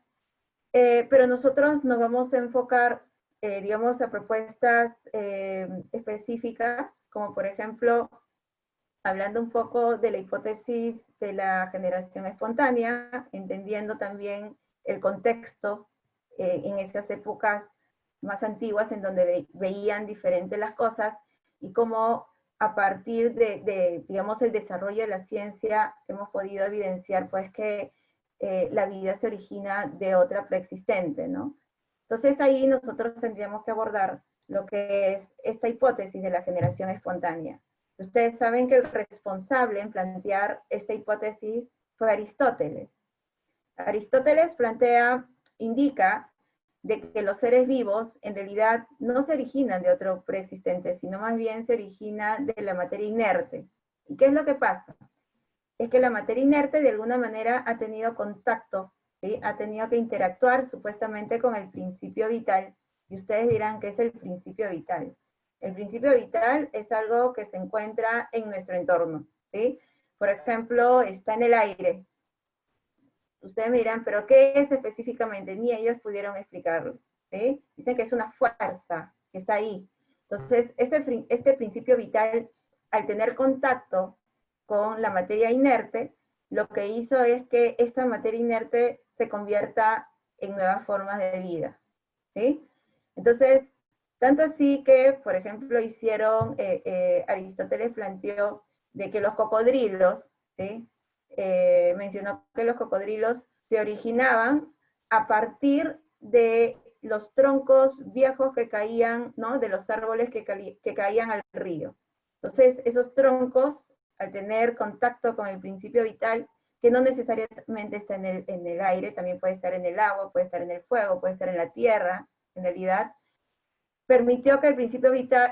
Pero nosotros nos vamos a enfocar, digamos, a propuestas específicas, como por ejemplo, hablando un poco de la hipótesis de la generación espontánea, entendiendo también el contexto en esas épocas más antiguas en donde veían diferentes las cosas y cómo a partir digamos, el desarrollo de la ciencia hemos podido evidenciar pues que la vida se origina de otra preexistente, ¿no? Entonces ahí nosotros tendríamos que abordar lo que es esta hipótesis de la generación espontánea. Ustedes saben que el responsable en plantear esta hipótesis fue Aristóteles. Aristóteles indica de que los seres vivos en realidad no se originan de otro preexistente, sino más bien se origina de la materia inerte. ¿Y qué es lo que pasa? Es que la materia inerte de alguna manera ha tenido contacto, ¿sí? Ha tenido que interactuar supuestamente con el principio vital, y ustedes dirán que es el principio vital. El principio vital es algo que se encuentra en nuestro entorno, ¿sí? Por ejemplo, está en el aire. Ustedes me dirán, ¿pero qué es específicamente? Ni ellos pudieron explicarlo, ¿sí? Dicen que es una fuerza que está ahí. Entonces, este principio vital, al tener contacto con la materia inerte, lo que hizo es que esa materia inerte se convierta en nuevas formas de vida, ¿sí? Entonces, tanto así que, por ejemplo, Aristóteles planteó de que los cocodrilos, ¿sí? Mencionó que los cocodrilos se originaban a partir de los troncos viejos que caían, ¿no? De los árboles que caían al río. Entonces, esos troncos, al tener contacto con el principio vital, que no necesariamente está en el aire, también puede estar en el agua, puede estar en el fuego, puede estar en la tierra, en realidad, permitió que el principio vital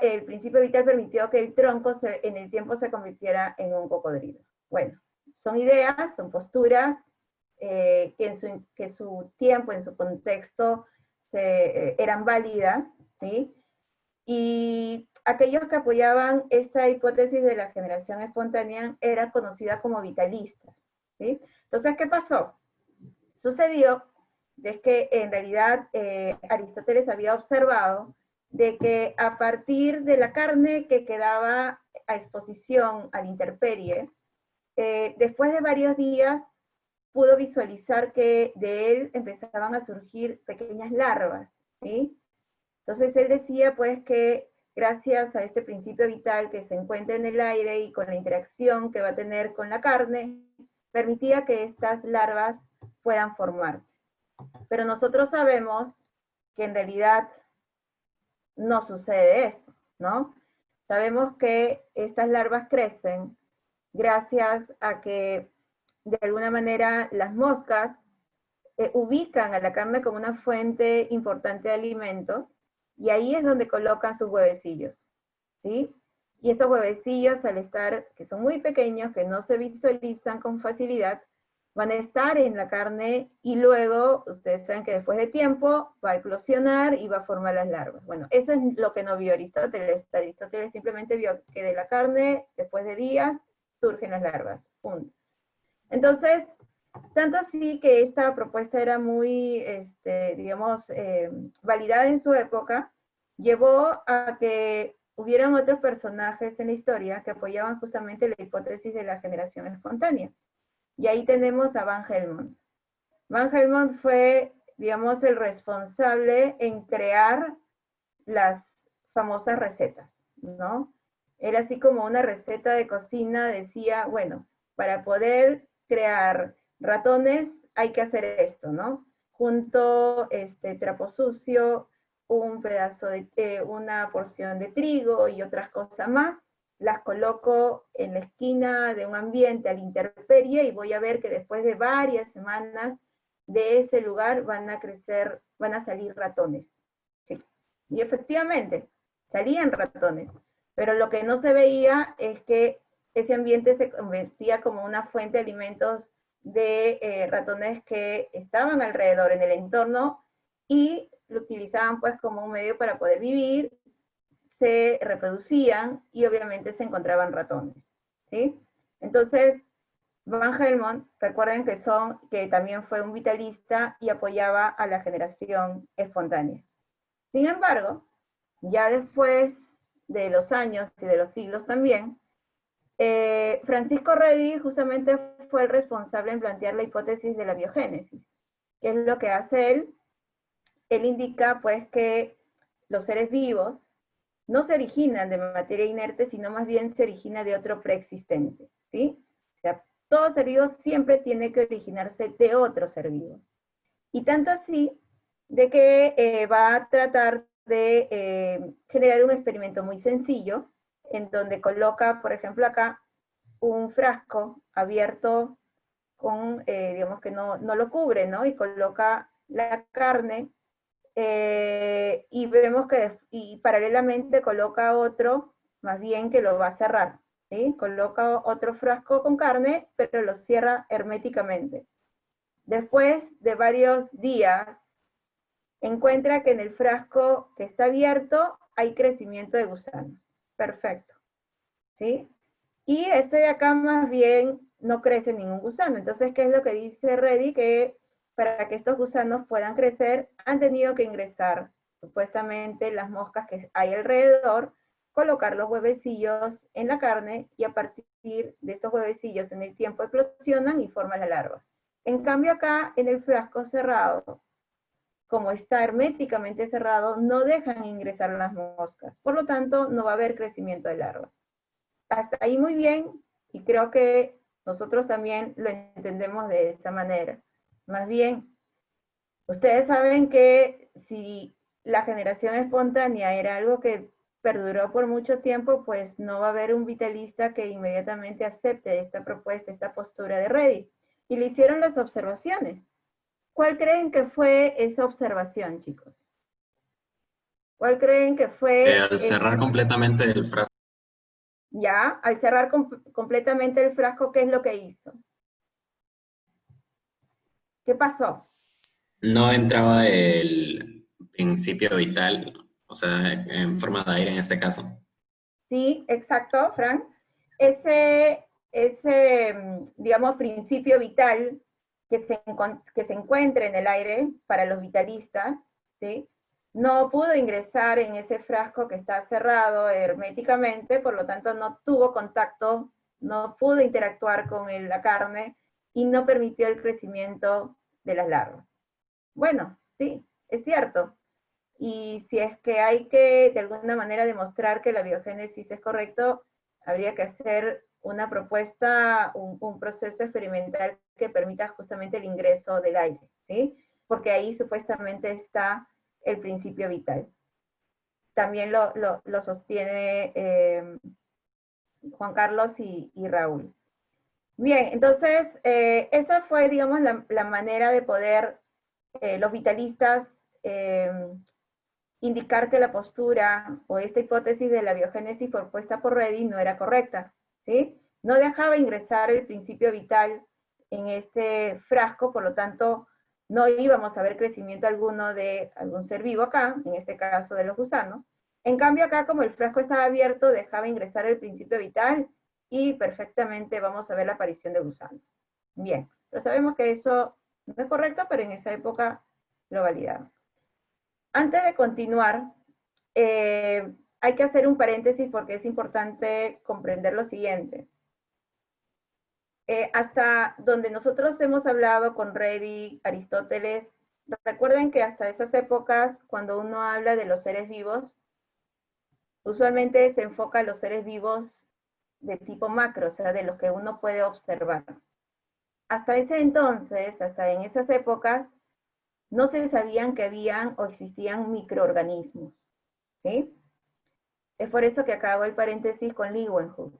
permitió que el tronco en el tiempo se convirtiera en un cocodrilo. Bueno, son ideas, son posturas que en su tiempo, en su contexto, eran válidas, ¿sí? Y aquellos que apoyaban esta hipótesis de la generación espontánea eran conocidas como vitalistas, ¿sí? Entonces, ¿qué pasó? Sucedió de que en realidad Aristóteles había observado de que a partir de la carne que quedaba a exposición a la intemperie, después de varios días pudo visualizar que de él empezaban a surgir pequeñas larvas, ¿sí? Entonces él decía pues que gracias a este principio vital que se encuentra en el aire y con la interacción que va a tener con la carne, permitía que estas larvas puedan formarse. Pero nosotros sabemos que en realidad no sucede eso, ¿no? Sabemos que estas larvas crecen gracias a que de alguna manera las moscas ubican a la carne como una fuente importante de alimentos y ahí es donde colocan sus huevecillos, ¿sí? Y esos huevecillos, al estar, que son muy pequeños, que no se visualizan con facilidad, van a estar en la carne y luego, ustedes saben que después de tiempo va a eclosionar y va a formar las larvas. Bueno, eso es lo que no vio Aristóteles. Aristóteles simplemente vio que de la carne, después de días, surgen las larvas. Punto. Entonces, tanto así que esta propuesta era muy, digamos, validada en su época, llevó a que hubieran otros personajes en la historia que apoyaban justamente la hipótesis de la generación espontánea. Y ahí tenemos a Van Helmont. Van Helmont fue, digamos, el responsable en crear las famosas recetas, ¿no? Era así como una receta de cocina, decía, bueno, para poder crear ratones hay que hacer esto, ¿no? Junto trapo sucio, un pedazo de, una porción de trigo y otras cosas más, las coloco en la esquina de un ambiente a la intemperie y voy a ver que después de varias semanas de ese lugar van a salir ratones. ¿Sí? Y efectivamente, salían ratones, pero lo que no se veía es que ese ambiente se convertía como una fuente de alimentos de ratones que estaban alrededor en el entorno y lo utilizaban pues como un medio para poder vivir, se reproducían y obviamente se encontraban ratones, ¿sí? Entonces, Van Helmont, recuerden que también fue un vitalista y apoyaba a la generación espontánea. Sin embargo, ya después de los años y de los siglos también, Francisco Redi justamente fue el responsable en plantear la hipótesis de la biogénesis. ¿Qué es lo que hace él? Él indica pues que los seres vivos no se originan de materia inerte, sino más bien se origina de otro preexistente, ¿sí? O sea, todo ser vivo siempre tiene que originarse de otro ser vivo. Y tanto así, de que va a tratar de generar un experimento muy sencillo, en donde coloca, por ejemplo, acá, un frasco abierto con, digamos que no lo cubre, ¿no? Y coloca la carne, y vemos que, y paralelamente coloca otro, más bien que lo va a cerrar, ¿sí? Coloca otro frasco con carne, pero lo cierra herméticamente. Después de varios días, encuentra que en el frasco que está abierto hay crecimiento de gusanos. Perfecto, ¿sí? Y este de acá más bien no crece ningún gusano. Entonces, ¿qué es lo que dice Redi? Que para que estos gusanos puedan crecer, han tenido que ingresar supuestamente las moscas que hay alrededor, colocar los huevecillos en la carne, y a partir de estos huevecillos en el tiempo eclosionan y forman las larvas. En cambio acá, en el frasco cerrado, como está herméticamente cerrado, no dejan ingresar las moscas. Por lo tanto, no va a haber crecimiento de larvas. Hasta ahí muy bien, y creo que nosotros también lo entendemos de esa manera. Más bien, ustedes saben que si la generación espontánea era algo que perduró por mucho tiempo, pues no va a haber un vitalista que inmediatamente acepte esta propuesta, esta postura de Redi. Y le hicieron las observaciones. ¿Cuál creen que fue esa observación, chicos? ¿Cuál creen que fue? Al cerrar completamente el frasco, Ya, al cerrar completamente el frasco, ¿qué es lo que hizo? ¿Qué pasó? no entraba el principio vital, o sea, en forma de aire en este caso. Sí, exacto, Frank. Ese, digamos, principio vital que se encuentra en el aire para los vitalistas, ¿sí? No pudo ingresar en ese frasco que está cerrado herméticamente, por lo tanto no tuvo contacto, no pudo interactuar con la carne y no permitió el crecimiento de las larvas. Bueno, sí, es cierto. Y si es que hay que de alguna manera demostrar que la biogénesis es correcto, habría que hacer una propuesta, un proceso experimental que permita justamente el ingreso del aire, ¿sí? Porque ahí supuestamente está el principio vital. También lo sostiene Juan Carlos y Raúl. Bien, entonces, esa fue, digamos, la manera de poder los vitalistas indicar que la postura o esta hipótesis de la biogénesis propuesta por Redi no era correcta, ¿sí? No dejaba ingresar el principio vital en ese frasco, por lo tanto, no íbamos a ver crecimiento alguno de algún ser vivo acá, en este caso de los gusanos. En cambio acá, como el frasco estaba abierto, dejaba ingresar el principio vital y perfectamente vamos a ver la aparición de gusanos. Bien, pero sabemos que eso no es correcto, pero en esa época lo validaron. Antes de continuar, hay que hacer un paréntesis porque es importante comprender lo siguiente. Hasta donde nosotros hemos hablado con Redi, Aristóteles, recuerden que hasta esas épocas, cuando uno habla de los seres vivos, usualmente se enfoca a los seres vivos de tipo macro, o sea, de los que uno puede observar. Hasta ese entonces, hasta en esas épocas, no se sabían que habían o existían microorganismos, ¿sí? Es por eso que acabo el paréntesis con Leeuwenhoek.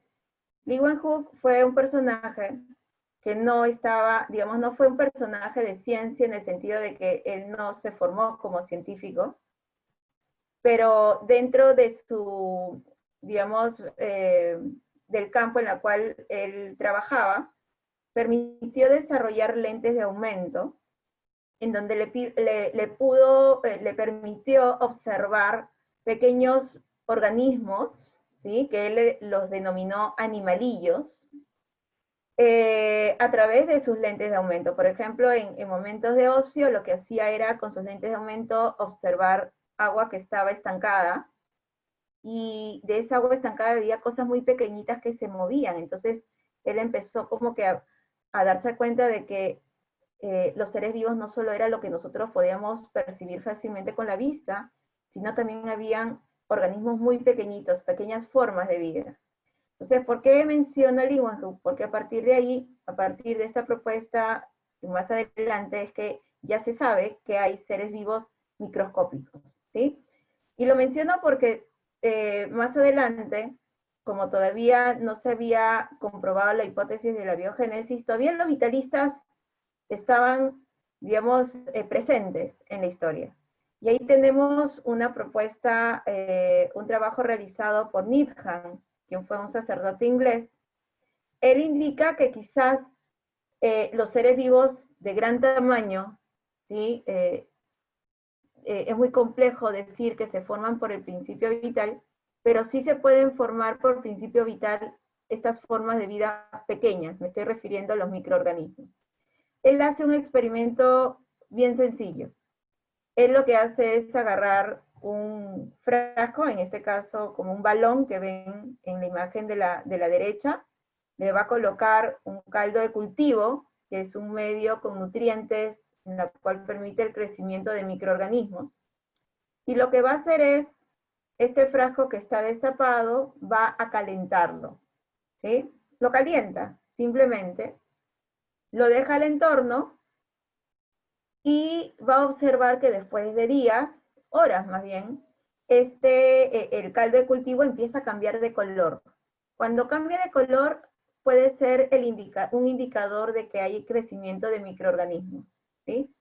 Leeuwenhoek fue un personaje que no estaba, digamos, no fue un personaje de ciencia en el sentido de que él no se formó como científico, pero dentro de su, digamos, del campo en el cual él trabajaba, permitió desarrollar lentes de aumento, en donde le permitió observar pequeños organismos, ¿sí? Que él los denominó animalillos, a través de sus lentes de aumento. Por ejemplo, en momentos de ocio, lo que hacía era, con sus lentes de aumento, observar agua que estaba estancada, y de esa agua estancada había cosas muy pequeñitas que se movían. Entonces él empezó como que a darse cuenta de que los seres vivos no solo era lo que nosotros podíamos percibir fácilmente con la vista, sino también habían organismos muy pequeñitos, pequeñas formas de vida. Entonces, ¿por qué menciona Leeuwenhoek? Porque a partir de ahí, a partir de esta propuesta, más adelante, es que ya se sabe que hay seres vivos microscópicos, ¿sí? Y lo menciono porque más adelante, como todavía no se había comprobado la hipótesis de la biogénesis, todavía los vitalistas estaban, digamos, presentes en la historia. Y ahí tenemos una propuesta, un trabajo realizado por Needham, quien fue un sacerdote inglés. Él indica que quizás los seres vivos de gran tamaño, ¿sí? Es muy complejo decir que se forman por el principio vital, pero sí se pueden formar por principio vital estas formas de vida pequeñas, me estoy refiriendo a los microorganismos. Él hace un experimento bien sencillo. Él lo que hace es agarrar un frasco, en este caso como un balón que ven en la imagen de la derecha, le va a colocar un caldo de cultivo, que es un medio con nutrientes, en la cual permite el crecimiento de microorganismos. Y lo que va a hacer es, este frasco que está destapado, va a calentarlo, ¿sí? Lo calienta, simplemente, lo deja al entorno, y va a observar que después de días, horas más bien, el caldo de cultivo empieza a cambiar de color. Cuando cambia de color, puede ser un indicador de que hay crecimiento de microorganismos, ¿sí?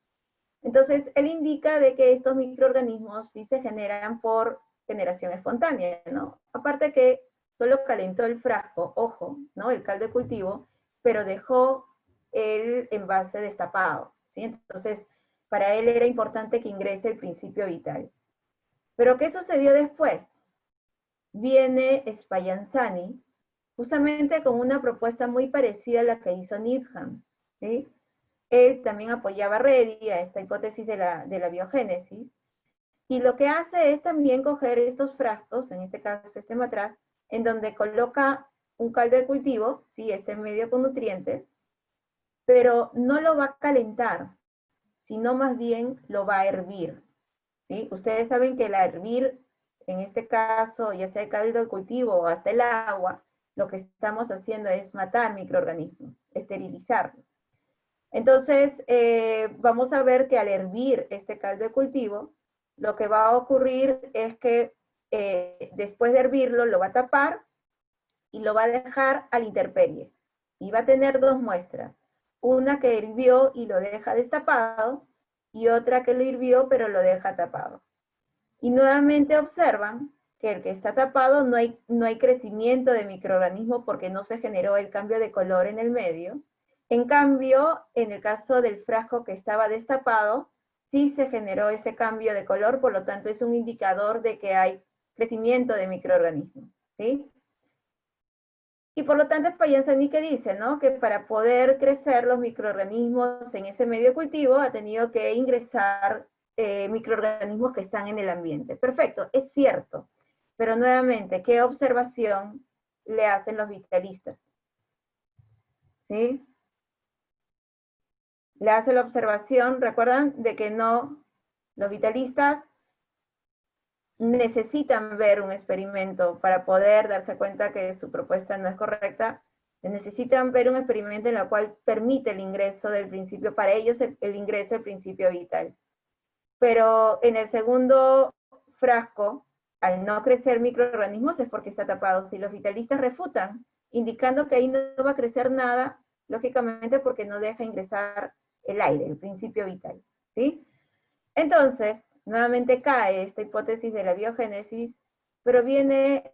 Entonces, él indica de que estos microorganismos sí se generan por generación espontánea, ¿no? Aparte que solo calentó el frasco, ojo, ¿no? El caldo de cultivo, pero dejó el envase destapado, ¿sí? Entonces, para él era importante que ingrese el principio vital. Pero ¿qué sucedió después? Viene Spallanzani, justamente con una propuesta muy parecida a la que hizo Needham, ¿sí? Él también apoyaba a Redi, a esta hipótesis de la biogénesis, y lo que hace es también coger estos frascos, en este caso este matraz, en donde coloca un caldo de cultivo, ¿sí? Este medio con nutrientes, pero no lo va a calentar, sino más bien lo va a hervir, ¿sí? Ustedes saben que el hervir, en este caso, ya sea el caldo de cultivo o hasta el agua, lo que estamos haciendo es matar microorganismos, esterilizarlos. Entonces, vamos a ver que al hervir este caldo de cultivo, lo que va a ocurrir es que después de hervirlo, lo va a tapar y lo va a dejar a la intemperie. Y va a tener dos muestras. Una que hirvió y lo deja destapado, y otra que lo hirvió pero lo deja tapado. Y nuevamente observan que el que está tapado no hay crecimiento de microorganismo porque no se generó el cambio de color en el medio. En cambio, en el caso del frasco que estaba destapado, sí se generó ese cambio de color, por lo tanto es un indicador de que hay crecimiento de microorganismos, ¿sí? Y por lo tanto Spallanzani que dice, ¿no? Que para poder crecer los microorganismos en ese medio de cultivo ha tenido que ingresar microorganismos que están en el ambiente. Perfecto, es cierto. Pero nuevamente, ¿qué observación le hacen los vitalistas? ¿Sí? Le hace la observación, recuerdan, de que no, los vitalistas necesitan ver un experimento para poder darse cuenta que su propuesta no es correcta, necesitan ver un experimento en el cual permite el ingreso del principio, para ellos el ingreso del principio vital. Pero en el segundo frasco, al no crecer microorganismos es porque está tapado. Si los vitalistas refutan, indicando que ahí no va a crecer nada, lógicamente porque no deja ingresar el aire, el principio vital, ¿sí? Entonces, nuevamente cae esta hipótesis de la biogénesis, pero viene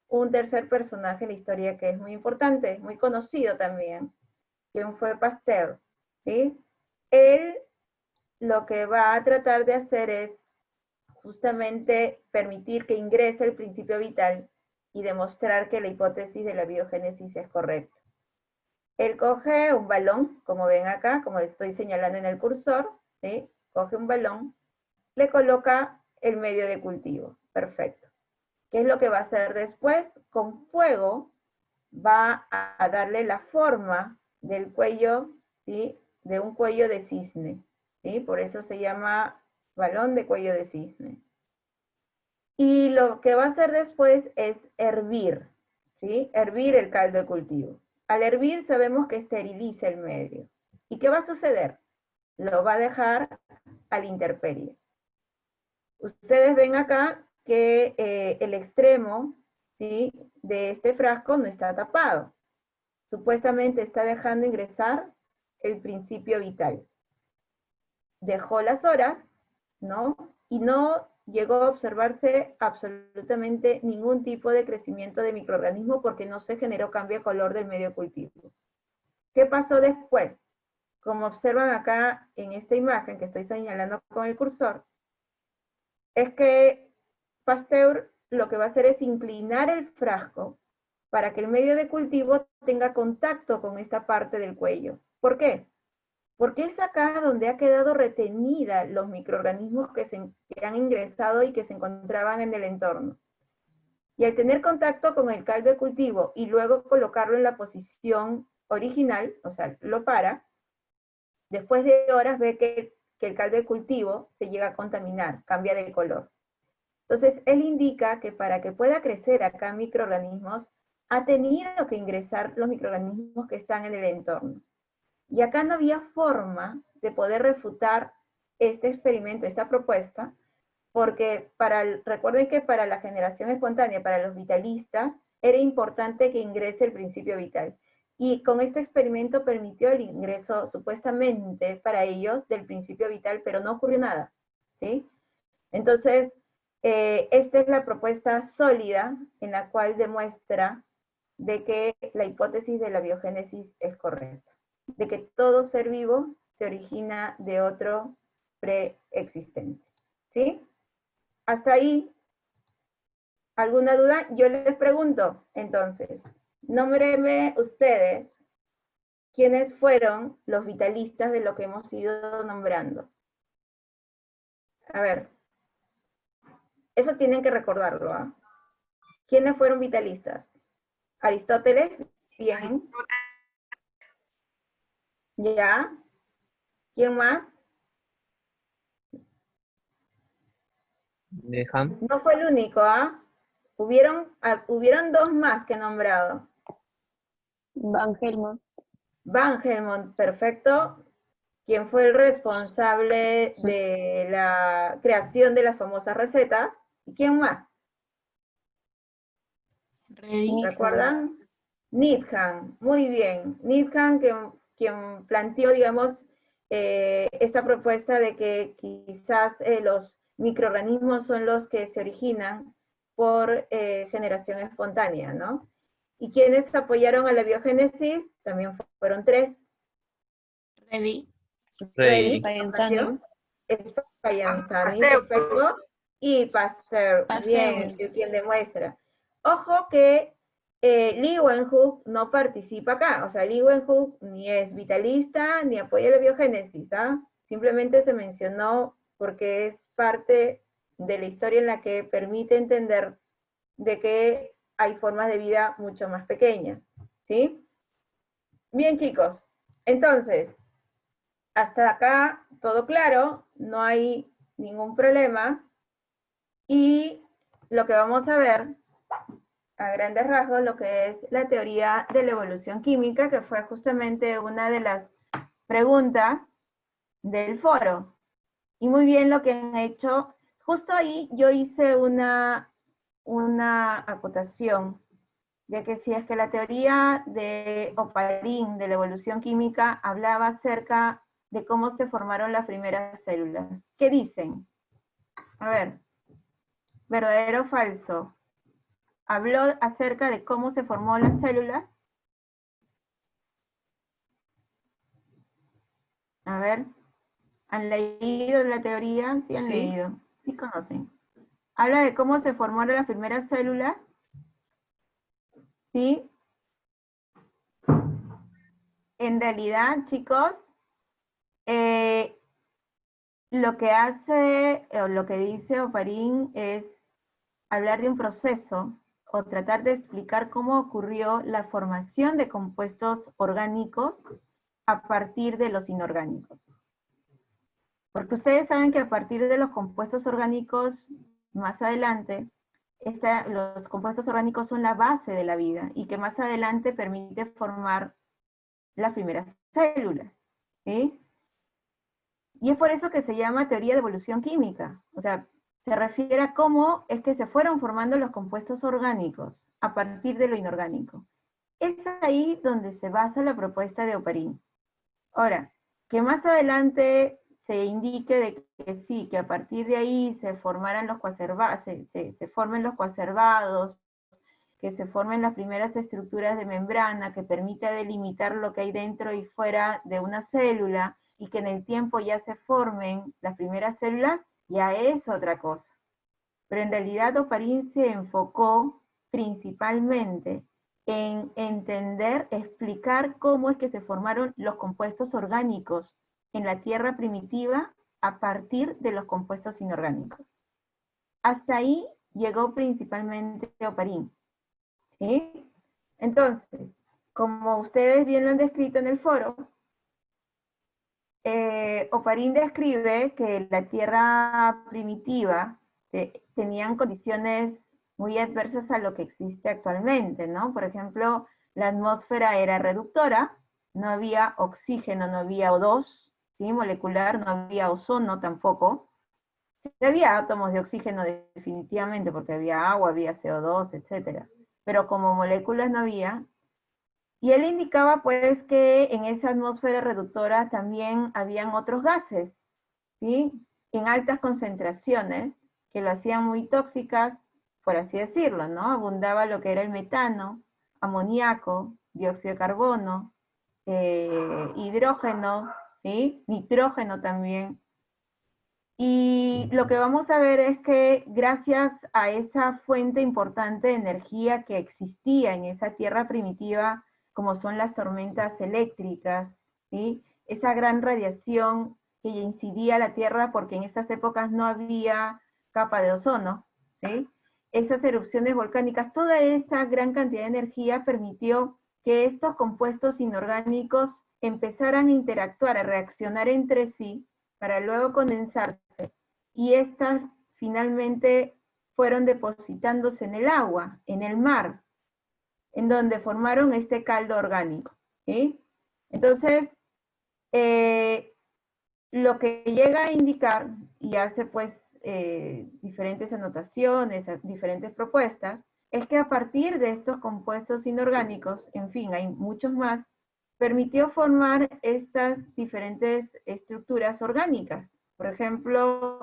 un tercer personaje en la historia que es muy importante, muy conocido también, quien fue Pasteur, ¿sí? Él lo que va a tratar de hacer es justamente permitir que ingrese el principio vital y demostrar que la hipótesis de la biogénesis es correcta. Él coge un balón, como ven acá, como estoy señalando en el cursor, ¿sí? Coge un balón, le coloca el medio de cultivo, perfecto. ¿Qué es lo que va a hacer después? Con fuego va a darle la forma del cuello, ¿sí? De un cuello de cisne, ¿sí? Por eso se llama balón de cuello de cisne. Y lo que va a hacer después es hervir, ¿sí? Hervir el caldo de cultivo. Al hervir sabemos que esteriliza el medio. ¿Y qué va a suceder? Lo va a dejar a la intemperie. Ustedes ven acá que el extremo, ¿sí? De este frasco no está tapado. Supuestamente está dejando ingresar el principio vital. Dejó las horas, ¿no? Y no llegó a observarse absolutamente ningún tipo de crecimiento de microorganismo porque no se generó cambio de color del medio cultivo. ¿Qué pasó después? Como observan acá en esta imagen que estoy señalando con el cursor, es que Pasteur lo que va a hacer es inclinar el frasco para que el medio de cultivo tenga contacto con esta parte del cuello. ¿Por qué? Porque es acá donde ha quedado retenida los microorganismos que han ingresado y que se encontraban en el entorno. Y al tener contacto con el caldo de cultivo y luego colocarlo en la posición original, o sea, lo para, después de horas ve que el caldo de cultivo se llega a contaminar, cambia de color. Entonces, él indica que para que pueda crecer acá microorganismos, ha tenido que ingresar los microorganismos que están en el entorno. Y acá no había forma de poder refutar este experimento, esta propuesta, porque recuerden que para la generación espontánea, para los vitalistas, era importante que ingrese el principio vital. Y con este experimento permitió el ingreso, supuestamente, para ellos, del principio vital, pero no ocurrió nada, ¿sí? Entonces, esta es la propuesta sólida en la cual demuestra de que la hipótesis de la biogénesis es correcta, de que todo ser vivo se origina de otro preexistente, ¿sí? Hasta ahí, ¿alguna duda? Yo les pregunto, entonces, nómbrenme ustedes quiénes fueron los vitalistas de lo que hemos ido nombrando. A ver, eso tienen que recordarlo, ¿ah? ¿Quiénes fueron vitalistas? Aristóteles, bien. ¿Ya? ¿Quién más? Dejan. No fue el único, ¿ah? Hubieron dos más que he nombrado. Van Helmont. Van Helmont, perfecto. Quien fue el responsable de la creación de las famosas recetas. ¿Y quién más? ¿Recuerdan? Needham, muy bien. Needham, quien planteó, digamos, esta propuesta de que quizás los microorganismos son los que se originan por generación espontánea, ¿no? ¿Y quienes apoyaron a la biogénesis? También fueron tres. Ready. Spallanzani, perfecto, y Pasteur, bien, es quien demuestra. Ojo que Leeuwenhoek no participa acá, o sea, Leeuwenhoek ni es vitalista ni apoya la biogénesis, ¿ah? Simplemente se mencionó porque es parte de la historia en la que permite entender de que hay formas de vida mucho más pequeñas, ¿sí? Bien, chicos, entonces, hasta acá todo claro, no hay ningún problema. Y lo que vamos a ver, a grandes rasgos, lo que es la teoría de la evolución química, que fue justamente una de las preguntas del foro. Y muy bien lo que han hecho. Justo ahí yo hice una acotación, de que si es que la teoría de Oparin, de la evolución química, hablaba acerca de cómo se formaron las primeras células. ¿Qué dicen? A ver, ¿verdadero o falso? ¿Habló acerca de cómo se formó las células? A ver, ¿han leído la teoría? Sí han leído, sí conocen. ¿Habla de cómo se formaron las primeras células? ¿Sí? En realidad, chicos, lo que hace, o lo que dice Oparin es hablar de un proceso o tratar de explicar cómo ocurrió la formación de compuestos orgánicos a partir de los inorgánicos. Porque ustedes saben que a partir de los compuestos orgánicos, más adelante, los compuestos orgánicos son la base de la vida y que más adelante permite formar las primeras células, ¿sí? Y es por eso que se llama teoría de evolución química. O sea, se refiere a cómo es que se fueron formando los compuestos orgánicos a partir de lo inorgánico. Es ahí donde se basa la propuesta de Oparin. Ahora, que más adelante se indique de que sí, que a partir de ahí se formaran los coacervados, se formen los coacervados, que se formen las primeras estructuras de membrana que permita delimitar lo que hay dentro y fuera de una célula, y que en el tiempo ya se formen las primeras células, ya es otra cosa. Pero en realidad Oparin se enfocó principalmente en entender, explicar cómo es que se formaron los compuestos orgánicos en la Tierra primitiva a partir de los compuestos inorgánicos. Hasta ahí llegó principalmente Oparin, ¿sí? Entonces, como ustedes bien lo han descrito en el foro, Oparin describe que la Tierra primitiva tenían condiciones muy adversas a lo que existe actualmente, ¿no? Por ejemplo, la atmósfera era reductora, no había oxígeno, no había O2, ¿sí? Molecular, no había ozono tampoco. Sí había átomos de oxígeno definitivamente, porque había agua, había CO2, etc. Pero como moléculas no había. Y él indicaba pues que en esa atmósfera reductora también habían otros gases, ¿sí? En altas concentraciones, que lo hacían muy tóxicas, por así decirlo, ¿no? Abundaba lo que era el metano, amoníaco, dióxido de carbono, hidrógeno, ¿sí? Nitrógeno también. Y lo que vamos a ver es que gracias a esa fuente importante de energía que existía en esa Tierra primitiva, como son las tormentas eléctricas, ¿sí? Esa gran radiación que incidía a la Tierra porque en esas épocas no había capa de ozono, ¿sí? Esas erupciones volcánicas, toda esa gran cantidad de energía permitió que estos compuestos inorgánicos empezaran a interactuar, a reaccionar entre sí, para luego condensarse, y estas finalmente fueron depositándose en el agua, en el mar, en donde formaron este caldo orgánico, ¿sí? Entonces, lo que llega a indicar, y hace pues diferentes anotaciones, diferentes propuestas, es que a partir de estos compuestos inorgánicos, en fin, hay muchos más, permitió formar estas diferentes estructuras orgánicas. Por ejemplo,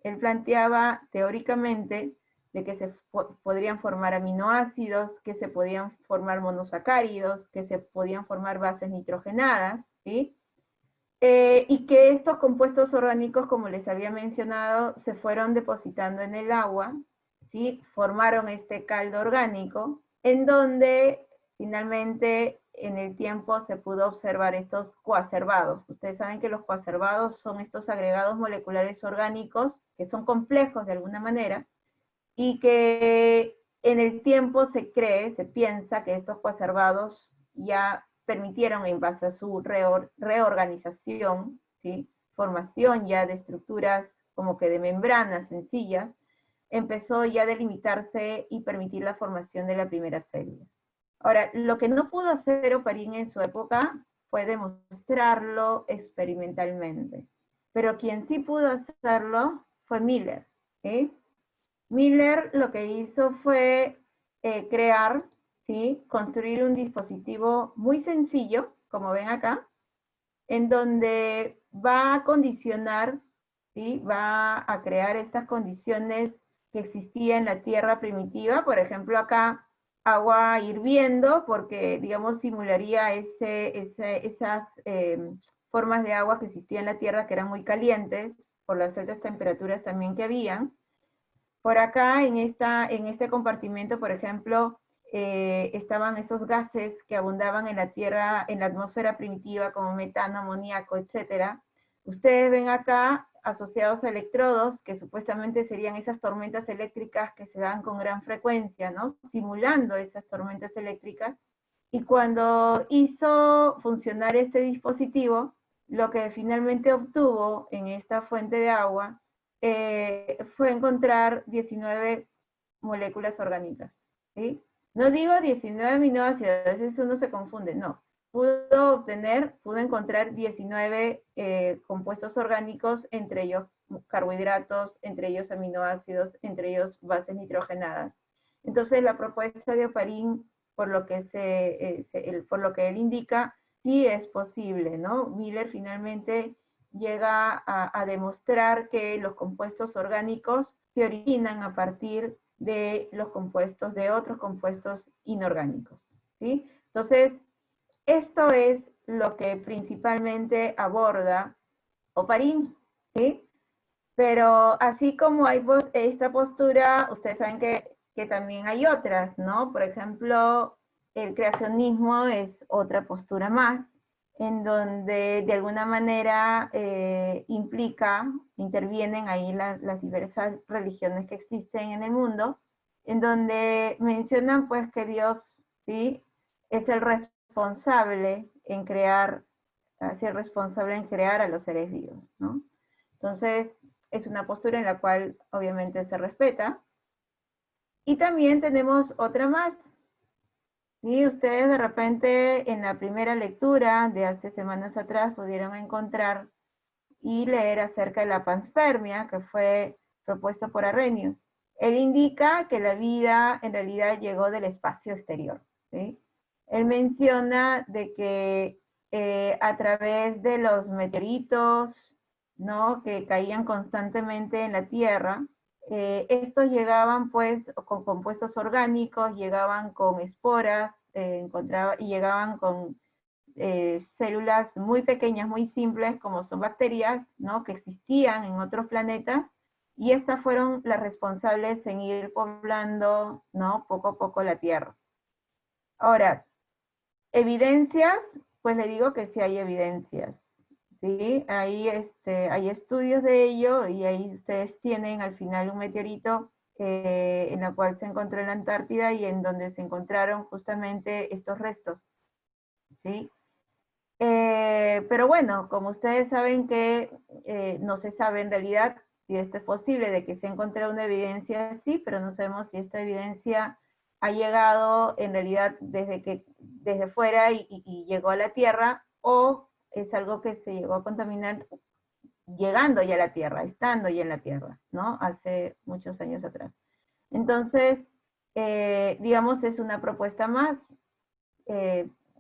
él planteaba teóricamente de que se podrían formar aminoácidos, que se podían formar monosacáridos, que se podían formar bases nitrogenadas, ¿sí? Y que estos compuestos orgánicos, como les había mencionado, se fueron depositando en el agua, ¿sí? Formaron este caldo orgánico, en donde finalmente en el tiempo se pudo observar estos coacervados. Ustedes saben que los coacervados son estos agregados moleculares orgánicos que son complejos de alguna manera, y que en el tiempo se cree, se piensa que estos coacervados ya permitieron, en base a su reorganización, ¿sí? Formación ya de estructuras como que de membranas sencillas, empezó ya a delimitarse y permitir la formación de la primera célula. Ahora, lo que no pudo hacer Oparin en su época fue demostrarlo experimentalmente, pero quien sí pudo hacerlo fue Miller, ¿sí? Miller lo que hizo fue crear, ¿sí? Construir un dispositivo muy sencillo, como ven acá, en donde va a condicionar, ¿sí? Va a crear estas condiciones que existían en la Tierra primitiva. Por ejemplo, acá agua hirviendo, porque digamos simularía esas formas de agua que existían en la Tierra, que eran muy calientes, por las altas temperaturas también que habían. Por acá, en este compartimento, por ejemplo, estaban esos gases que abundaban en la Tierra, en la atmósfera primitiva, como metano, amoníaco, etc. Ustedes ven acá asociados a electrodos, que supuestamente serían esas tormentas eléctricas que se dan con gran frecuencia, ¿no? Simulando esas tormentas eléctricas. Y cuando hizo funcionar este dispositivo, lo que finalmente obtuvo en esta fuente de agua fue encontrar 19 moléculas orgánicas, ¿sí? No digo 19 aminoácidos, a veces uno se confunde, no. Pudo encontrar 19 compuestos orgánicos, entre ellos carbohidratos, entre ellos aminoácidos, entre ellos bases nitrogenadas. Entonces la propuesta de Oparin, por lo que él indica, sí es posible, ¿no? Miller finalmente llega a demostrar que los compuestos orgánicos se originan a partir de los compuestos, de otros compuestos inorgánicos, ¿sí? Entonces, esto es lo que principalmente aborda Oparin, ¿sí? Pero así como hay esta postura, ustedes saben que también hay otras, ¿no? Por ejemplo, el creacionismo es otra postura más, en donde de alguna manera intervienen ahí las diversas religiones que existen en el mundo, en donde mencionan pues que Dios, ¿sí?, es el responsable en crear a los seres vivos, ¿no? Entonces, es una postura en la cual obviamente se respeta. Y también tenemos otra más. ¿Sí? Ustedes de repente en la primera lectura de hace semanas atrás pudieron encontrar y leer acerca de la panspermia, que fue propuesto por Arrhenius. Él indica que la vida en realidad llegó del espacio exterior, ¿sí? Él menciona de que a través de los meteoritos, ¿no?, que caían constantemente en la Tierra, estos llegaban pues con compuestos orgánicos, llegaban con esporas, y llegaban con células muy pequeñas, muy simples, como son bacterias, ¿no?, que existían en otros planetas, y estas fueron las responsables en ir poblando, ¿no?, poco a poco la Tierra. Ahora, evidencias, pues le digo que sí hay evidencias, ¿sí? Hay estudios de ello, y ahí ustedes tienen al final un meteorito en la cual se encontró en la Antártida y en donde se encontraron justamente estos restos, ¿sí? Pero bueno, como ustedes saben que no se sabe en realidad si esto es posible, de que se ha encontrado una evidencia así, pero no sabemos si esta evidencia ha llegado en realidad desde fuera y llegó a la Tierra, o es algo que se llegó a contaminar llegando ya a la Tierra, estando ya en la Tierra, ¿no? Hace muchos años atrás. Entonces, digamos, es una propuesta más,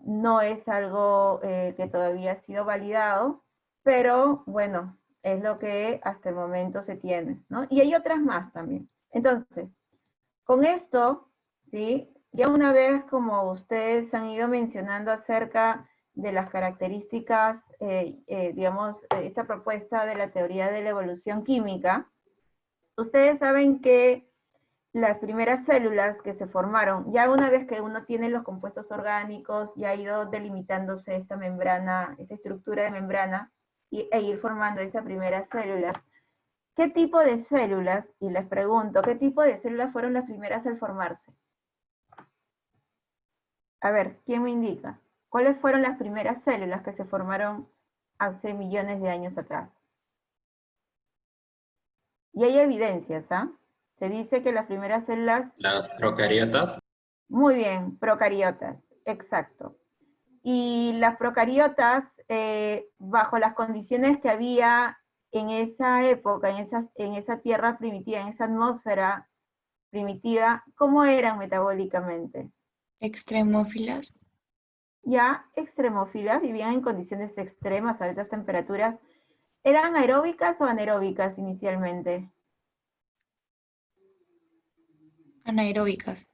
no es algo que todavía ha sido validado, pero bueno, es lo que hasta el momento se tiene, ¿no? Y hay otras más también. Entonces, con esto, ¿sí?, ya una vez como ustedes han ido mencionando acerca de las características, digamos, esta propuesta de la teoría de la evolución química, ustedes saben que las primeras células que se formaron, ya una vez que uno tiene los compuestos orgánicos, ya ha ido delimitándose esta membrana, esa estructura de membrana, e ir formando esa primera célula. ¿Qué tipo de células, y les pregunto, qué tipo de células fueron las primeras al formarse? A ver, ¿quién me indica? ¿Cuáles fueron las primeras células que se formaron hace millones de años atrás? Y hay evidencias, ¿ah? Se dice que las primeras células... Las procariotas. Muy bien, procariotas, exacto. Y las procariotas, bajo las condiciones que había en esa época, en esa tierra primitiva, en esa atmósfera primitiva, ¿cómo eran metabólicamente? Extremófilas. Ya, extremófilas, vivían en condiciones extremas, a altas temperaturas. ¿Eran aeróbicas o anaeróbicas inicialmente? Anaeróbicas.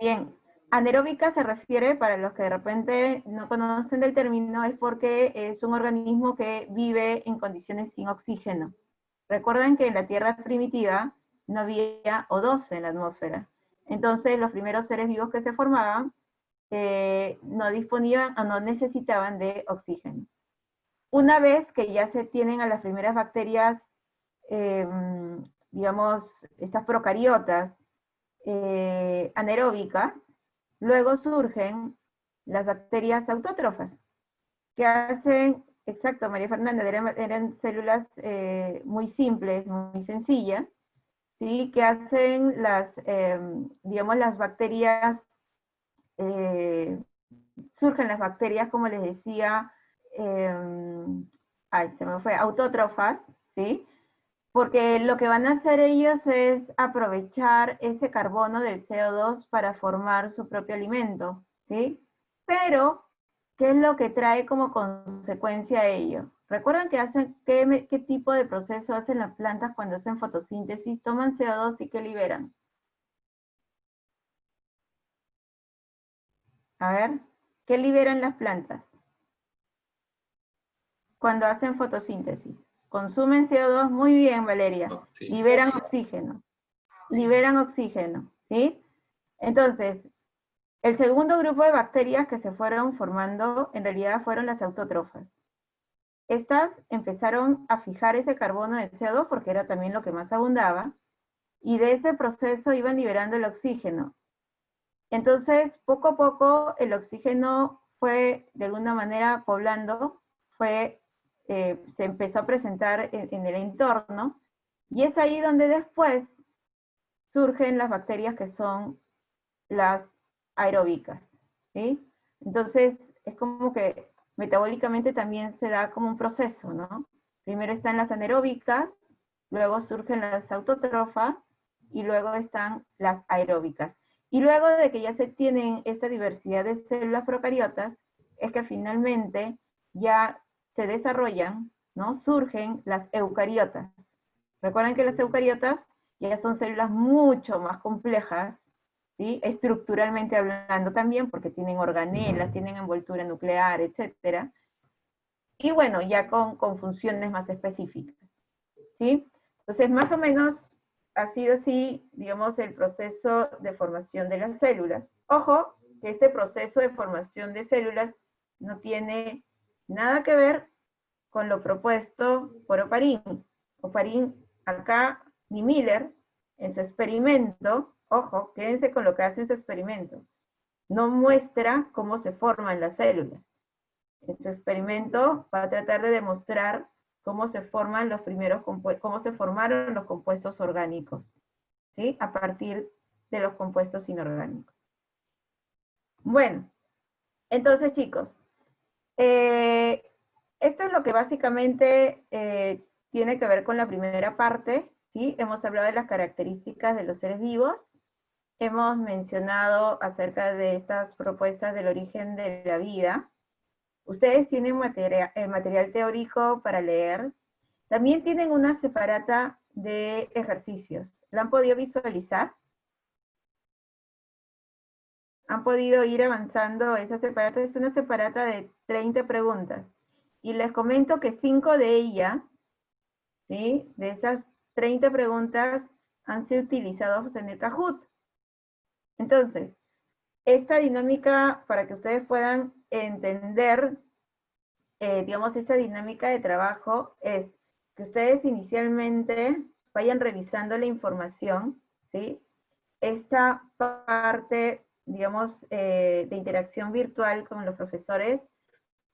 Bien, anaeróbica se refiere, para los que de repente no conocen del término, es porque es un organismo que vive en condiciones sin oxígeno. Recuerden que en la Tierra primitiva no había O2 en la atmósfera. Entonces los primeros seres vivos que se formaban no disponían o no necesitaban de oxígeno. Una vez que ya se tienen a las primeras bacterias digamos, estas procariotas anaeróbicas, luego surgen las bacterias autótrofas, que hacen, exacto, María Fernanda, eran células muy simples, muy sencillas, ¿sí? Que hacen digamos, las bacterias, surgen las bacterias, como les decía, se me fue, autótrofas, ¿sí? Porque lo que van a hacer ellos es aprovechar ese carbono del CO2 para formar su propio alimento, ¿sí? Pero, ¿qué es lo que trae como consecuencia ello? ¿Recuerdan que hacen, qué tipo de proceso hacen las plantas cuando hacen fotosíntesis? Toman CO2 y ¿qué liberan? A ver, ¿qué liberan las plantas cuando hacen fotosíntesis? Consumen CO2, muy bien, Valeria. Oxígeno. Liberan oxígeno. Liberan oxígeno, ¿sí? Entonces, el segundo grupo de bacterias que se fueron formando, en realidad fueron las autótrofas. Estas empezaron a fijar ese carbono de CO2 porque era también lo que más abundaba, y de ese proceso iban liberando el oxígeno. Entonces, poco a poco, el oxígeno fue, de alguna manera, poblando, se empezó a presentar en el entorno, y es ahí donde después surgen las bacterias que son las aeróbicas, ¿sí? Entonces, es como que metabólicamente también se da como un proceso, ¿no? Primero están las anaeróbicas, luego surgen las autótrofas, y luego están las aeróbicas. Y luego de que ya se tienen esta diversidad de células procariotas, es que finalmente ya se desarrollan, ¿no? Surgen las eucariotas. Recuerden que las eucariotas ya son células mucho más complejas, ¿sí? Estructuralmente hablando también, porque tienen organelas, tienen envoltura nuclear, etc. Y bueno, ya con funciones más específicas, ¿sí? Entonces, más o menos ha sido así, digamos, el proceso de formación de las células. Ojo, que este proceso de formación de células no tiene nada que ver con lo propuesto por Oparin. Oparin, acá, ni Miller, en su experimento, ojo, quédense con lo que hace en su experimento, no muestra cómo se forman las células. En su experimento va a tratar de demostrar cómo se forman cómo se formaron los compuestos orgánicos, ¿sí? A partir de los compuestos inorgánicos. Bueno, entonces chicos, esto es lo que básicamente tiene que ver con la primera parte, ¿sí? Hemos hablado de las características de los seres vivos, hemos mencionado acerca de estas propuestas del origen de la vida. Ustedes tienen material teórico para leer. También tienen una separata de ejercicios. ¿La han podido visualizar? ¿Han podido ir avanzando esa separata? Es una separata de 30 preguntas. Y les comento que 5 de ellas, ¿sí? De esas 30 preguntas, han sido utilizadas en el Kahoot. Entonces, esta dinámica, para que ustedes puedan entender, digamos, esta dinámica de trabajo, es que ustedes inicialmente vayan revisando la información, ¿sí? Esta parte, digamos, de interacción virtual con los profesores,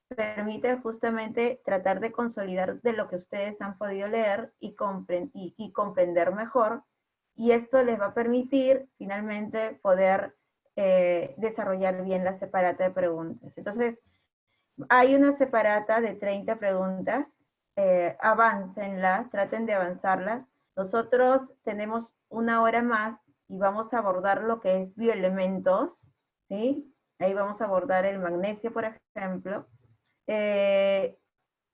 permite justamente tratar de consolidar de lo que ustedes han podido leer y comprender mejor, y esto les va a permitir finalmente poder desarrollar bien la separata de preguntas. Entonces, hay una separata de 30 preguntas, aváncenlas, traten de avanzarlas. Nosotros tenemos 1 hora más y vamos a abordar lo que es bioelementos, ¿sí? Ahí vamos a abordar el magnesio, por ejemplo.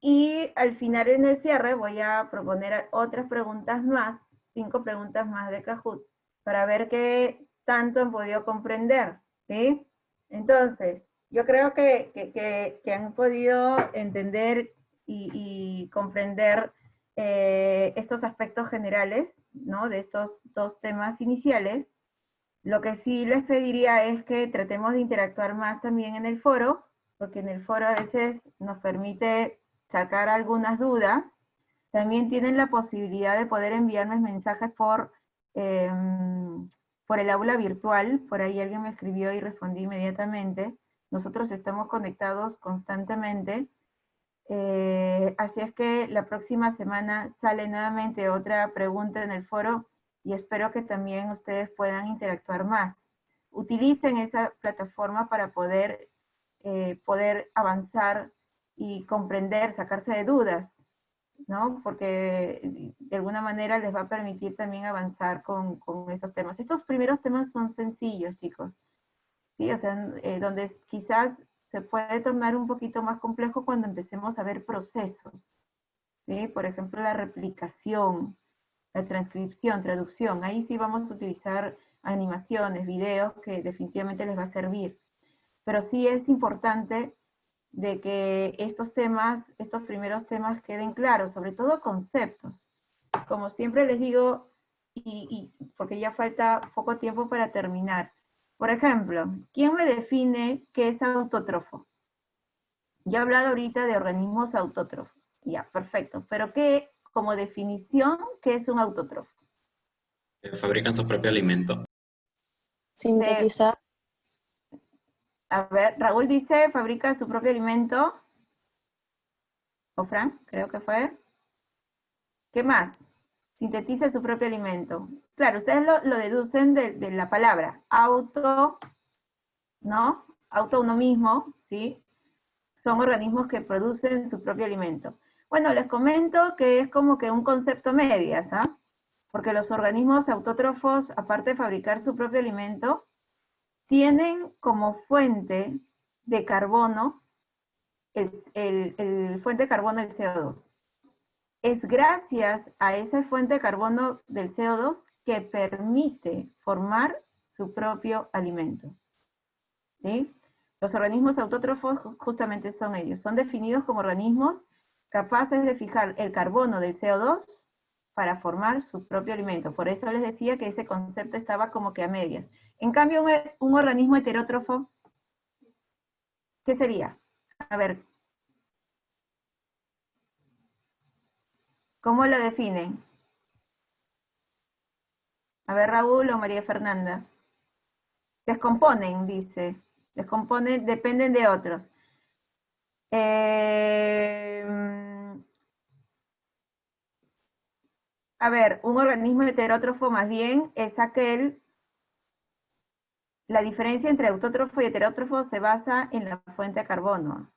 Y al final, en el cierre, voy a proponer otras preguntas más, 5 preguntas más de Kahoot, para ver qué tanto han podido comprender, ¿sí? Entonces, yo creo que han podido entender y comprender estos aspectos generales, ¿no? De estos 2 temas iniciales. Lo que sí les pediría es que tratemos de interactuar más también en el foro, porque en el foro a veces nos permite sacar algunas dudas. También tienen la posibilidad de poder enviarme mensajes por el aula virtual. Por ahí alguien me escribió y respondí inmediatamente. Nosotros estamos conectados constantemente. Así es que la próxima semana sale nuevamente otra pregunta en el foro y espero que también ustedes puedan interactuar más. Utilicen esa plataforma para poder avanzar y comprender, sacarse de dudas, ¿no? Porque de alguna manera les va a permitir también avanzar con esos temas. Estos primeros temas son sencillos, chicos, ¿sí? O sea, donde quizás se puede tornar un poquito más complejo cuando empecemos a ver procesos, ¿sí? Por ejemplo, la replicación, la transcripción, traducción. Ahí sí vamos a utilizar animaciones, videos, que definitivamente les va a servir. Pero sí es importante de que estos primeros temas queden claros, sobre todo conceptos. Como siempre les digo, porque ya falta poco tiempo para terminar. Por ejemplo, ¿quién me define qué es autótrofo? Ya he hablado ahorita de organismos autótrofos. Ya, perfecto. Pero como definición, ¿qué es un autótrofo? Fabrican su propio alimento. Sintetizar. A ver, Raúl dice, fabrica su propio alimento. O Frank, creo que fue. ¿Qué más? Sintetiza su propio alimento. Claro, ustedes lo deducen de la palabra. Auto, ¿no? Auto uno mismo, ¿sí? Son organismos que producen su propio alimento. Bueno, les comento que es como que un concepto medias, ¿ah? Porque los organismos autótrofos, aparte de fabricar su propio alimento, tienen como fuente de carbono, el fuente de carbono del CO2. Es gracias a esa fuente de carbono del CO2 que permite formar su propio alimento. ¿Sí? Los organismos autótrofos justamente son ellos. Son definidos como organismos capaces de fijar el carbono del CO2 para formar su propio alimento. Por eso les decía que ese concepto estaba como que a medias. En cambio, un organismo heterótrofo, ¿qué sería? A ver, ¿cómo lo definen? A ver, Raúl o María Fernanda. Descomponen, dice. Descomponen, dependen de otros. A ver, un organismo heterótrofo más bien es la diferencia entre autótrofo y heterótrofo se basa en la fuente de carbono.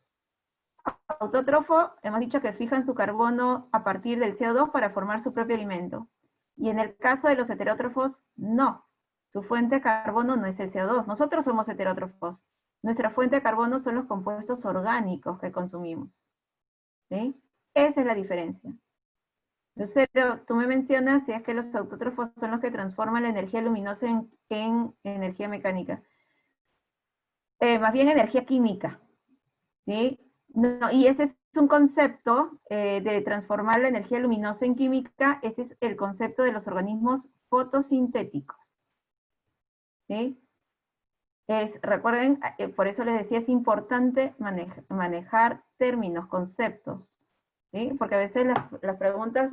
Autótrofo, hemos dicho que fijan su carbono a partir del CO2 para formar su propio alimento. Y en el caso de los heterótrofos, no. Su fuente de carbono no es el CO2. Nosotros somos heterótrofos. Nuestra fuente de carbono son los compuestos orgánicos que consumimos. ¿Sí? Esa es la diferencia. Lucero, tú me mencionas si es que los autótrofos son los que transforman la energía luminosa en energía mecánica. Más bien energía química. ¿Sí? No, y ese es un concepto de transformar la energía luminosa en química. Ese es el concepto de los organismos fotosintéticos. ¿Sí? Recuerden, por eso les decía, es importante manejar términos, conceptos. ¿Sí? Porque a veces las preguntas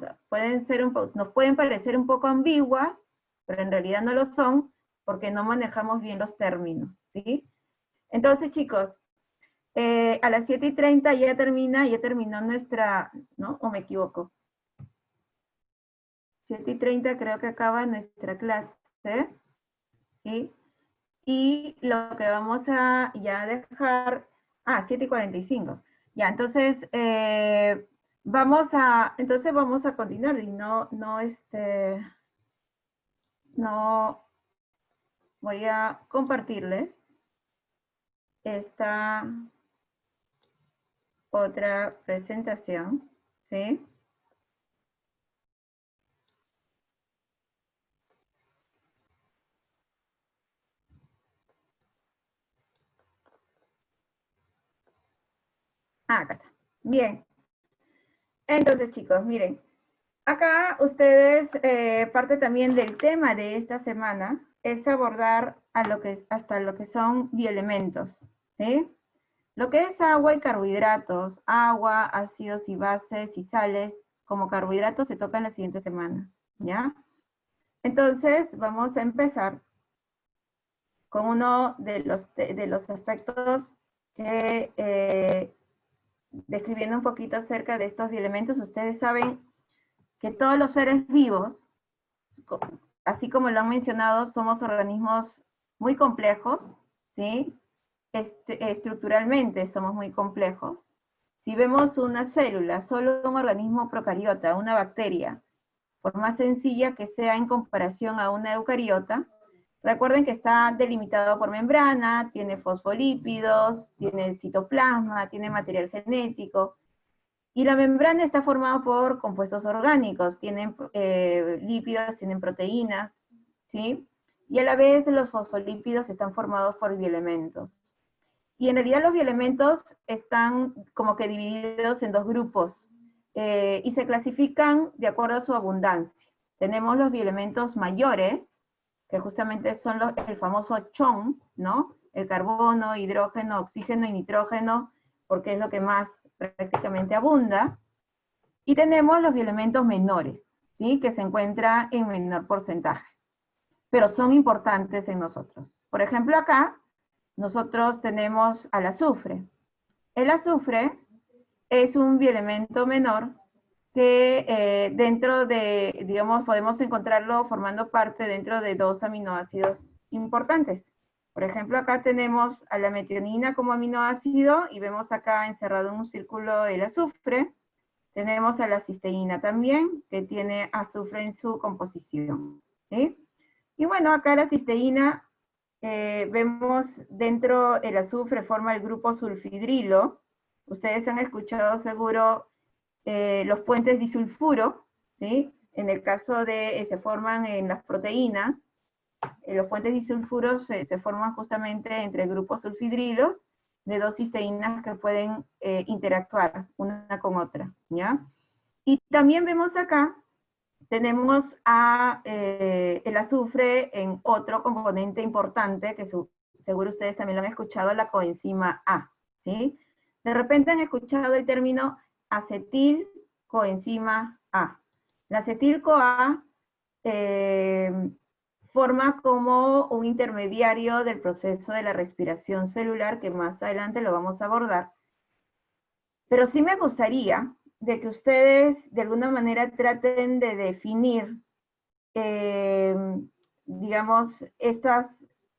nos pueden parecer un poco ambiguas, pero en realidad no lo son, porque no manejamos bien los términos. ¿Sí? Entonces, chicos, a las 7:30 ya terminó nuestra, ¿no? ¿O me equivoco? 7:30 creo que acaba nuestra clase, ¿sí? Y lo que vamos a ya dejar, 7:45. Ya, entonces, vamos a continuar y no voy a compartirles esta otra presentación, ¿sí? Acá está. Bien. Entonces, chicos, miren. Acá ustedes, parte también del tema de esta semana, es abordar hasta lo que son bioelementos, ¿sí? Lo que es agua y carbohidratos, agua, ácidos y bases y sales, como carbohidratos se tocan la siguiente semana, ¿ya? Entonces, vamos a empezar con uno de los aspectos que, describiendo un poquito acerca de estos bioelementos, ustedes saben que todos los seres vivos, así como lo han mencionado, somos organismos muy complejos, ¿sí? Estructuralmente somos muy complejos. Si vemos una célula, solo un organismo procariota, una bacteria, por más sencilla que sea en comparación a una eucariota, recuerden que está delimitado por membrana, tiene fosfolípidos, tiene citoplasma, tiene material genético, y la membrana está formada por compuestos orgánicos, tienen lípidos, tienen proteínas, ¿sí? Y a la vez los fosfolípidos están formados por bioelementos. Y en realidad los bioelementos están como que divididos en dos grupos, y se clasifican de acuerdo a su abundancia. Tenemos los bioelementos mayores, que justamente son el famoso CHON, ¿no? El carbono, hidrógeno, oxígeno y nitrógeno, porque es lo que más prácticamente abunda. Y tenemos los bioelementos menores, ¿sí? Que se encuentran en menor porcentaje, pero son importantes en nosotros. Por ejemplo, acá nosotros tenemos al azufre. El azufre es un bioelemento menor que dentro de, digamos, podemos encontrarlo formando parte dentro de dos aminoácidos importantes. Por ejemplo, acá tenemos a la metionina como aminoácido y vemos acá encerrado en un círculo el azufre. Tenemos a la cisteína también, que tiene azufre en su composición, ¿sí? Y bueno, acá la cisteína, vemos dentro el azufre forma el grupo sulfidrilo. Ustedes han escuchado seguro los puentes disulfuro, ¿sí? En el caso de, se forman en las proteínas, los puentes disulfuros se forman justamente entre grupos sulfidrilos de dos cisteínas que pueden interactuar una con otra, ¿ya? Y también vemos acá, tenemos el azufre en otro componente importante, que seguro ustedes también lo han escuchado, la coenzima A, ¿sí? De repente han escuchado el término acetilcoenzima A. La acetil-CoA forma como un intermediario del proceso de la respiración celular, que más adelante lo vamos a abordar. Pero sí me gustaría de que ustedes de alguna manera traten de definir, digamos,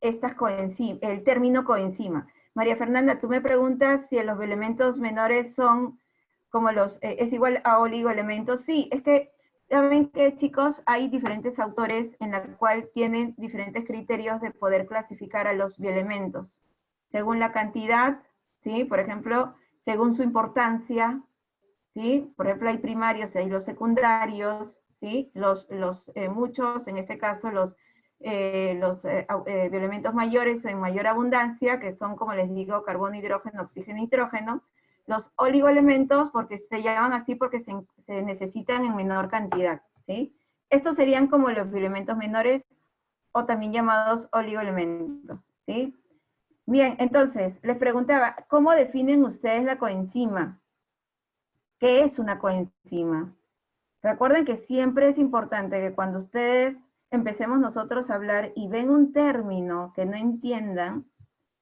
el término coenzima. María Fernanda, tú me preguntas si los elementos menores son como es igual a oligoelementos. Sí, es que, ¿saben qué, chicos? Hay diferentes autores en la cual tienen diferentes criterios de poder clasificar a los bioelementos. Según la cantidad, ¿sí? Por ejemplo, según su importancia, ¿sí? Por ejemplo, hay primarios y hay los secundarios, ¿sí? Muchos, en este caso, los bioelementos mayores en mayor abundancia, que son, como les digo, carbono, hidrógeno, oxígeno, nitrógeno. Los oligoelementos, porque se llaman así porque se necesitan en menor cantidad, ¿sí? Estos serían como los bioelementos menores, o también llamados oligoelementos, ¿sí? Bien, entonces, les preguntaba, ¿cómo definen ustedes la coenzima? ¿Qué es una coenzima? Recuerden que siempre es importante que cuando ustedes empecemos nosotros a hablar y ven un término que no entiendan,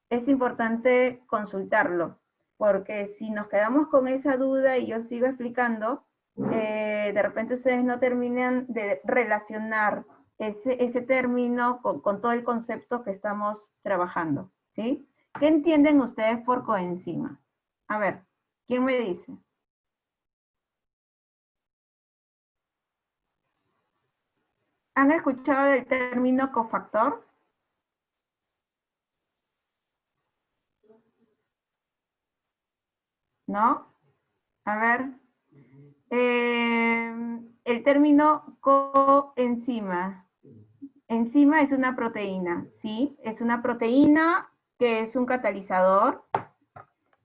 es importante consultarlo, porque si nos quedamos con esa duda y yo sigo explicando, de repente ustedes no terminan de relacionar ese término con todo el concepto que estamos trabajando, ¿sí? ¿Qué entienden ustedes por coenzimas? A ver, ¿quién me dice? ¿Han escuchado del término cofactor? ¿No? A ver. El término coenzima. Enzima es una proteína, ¿sí? Es una proteína que es un catalizador.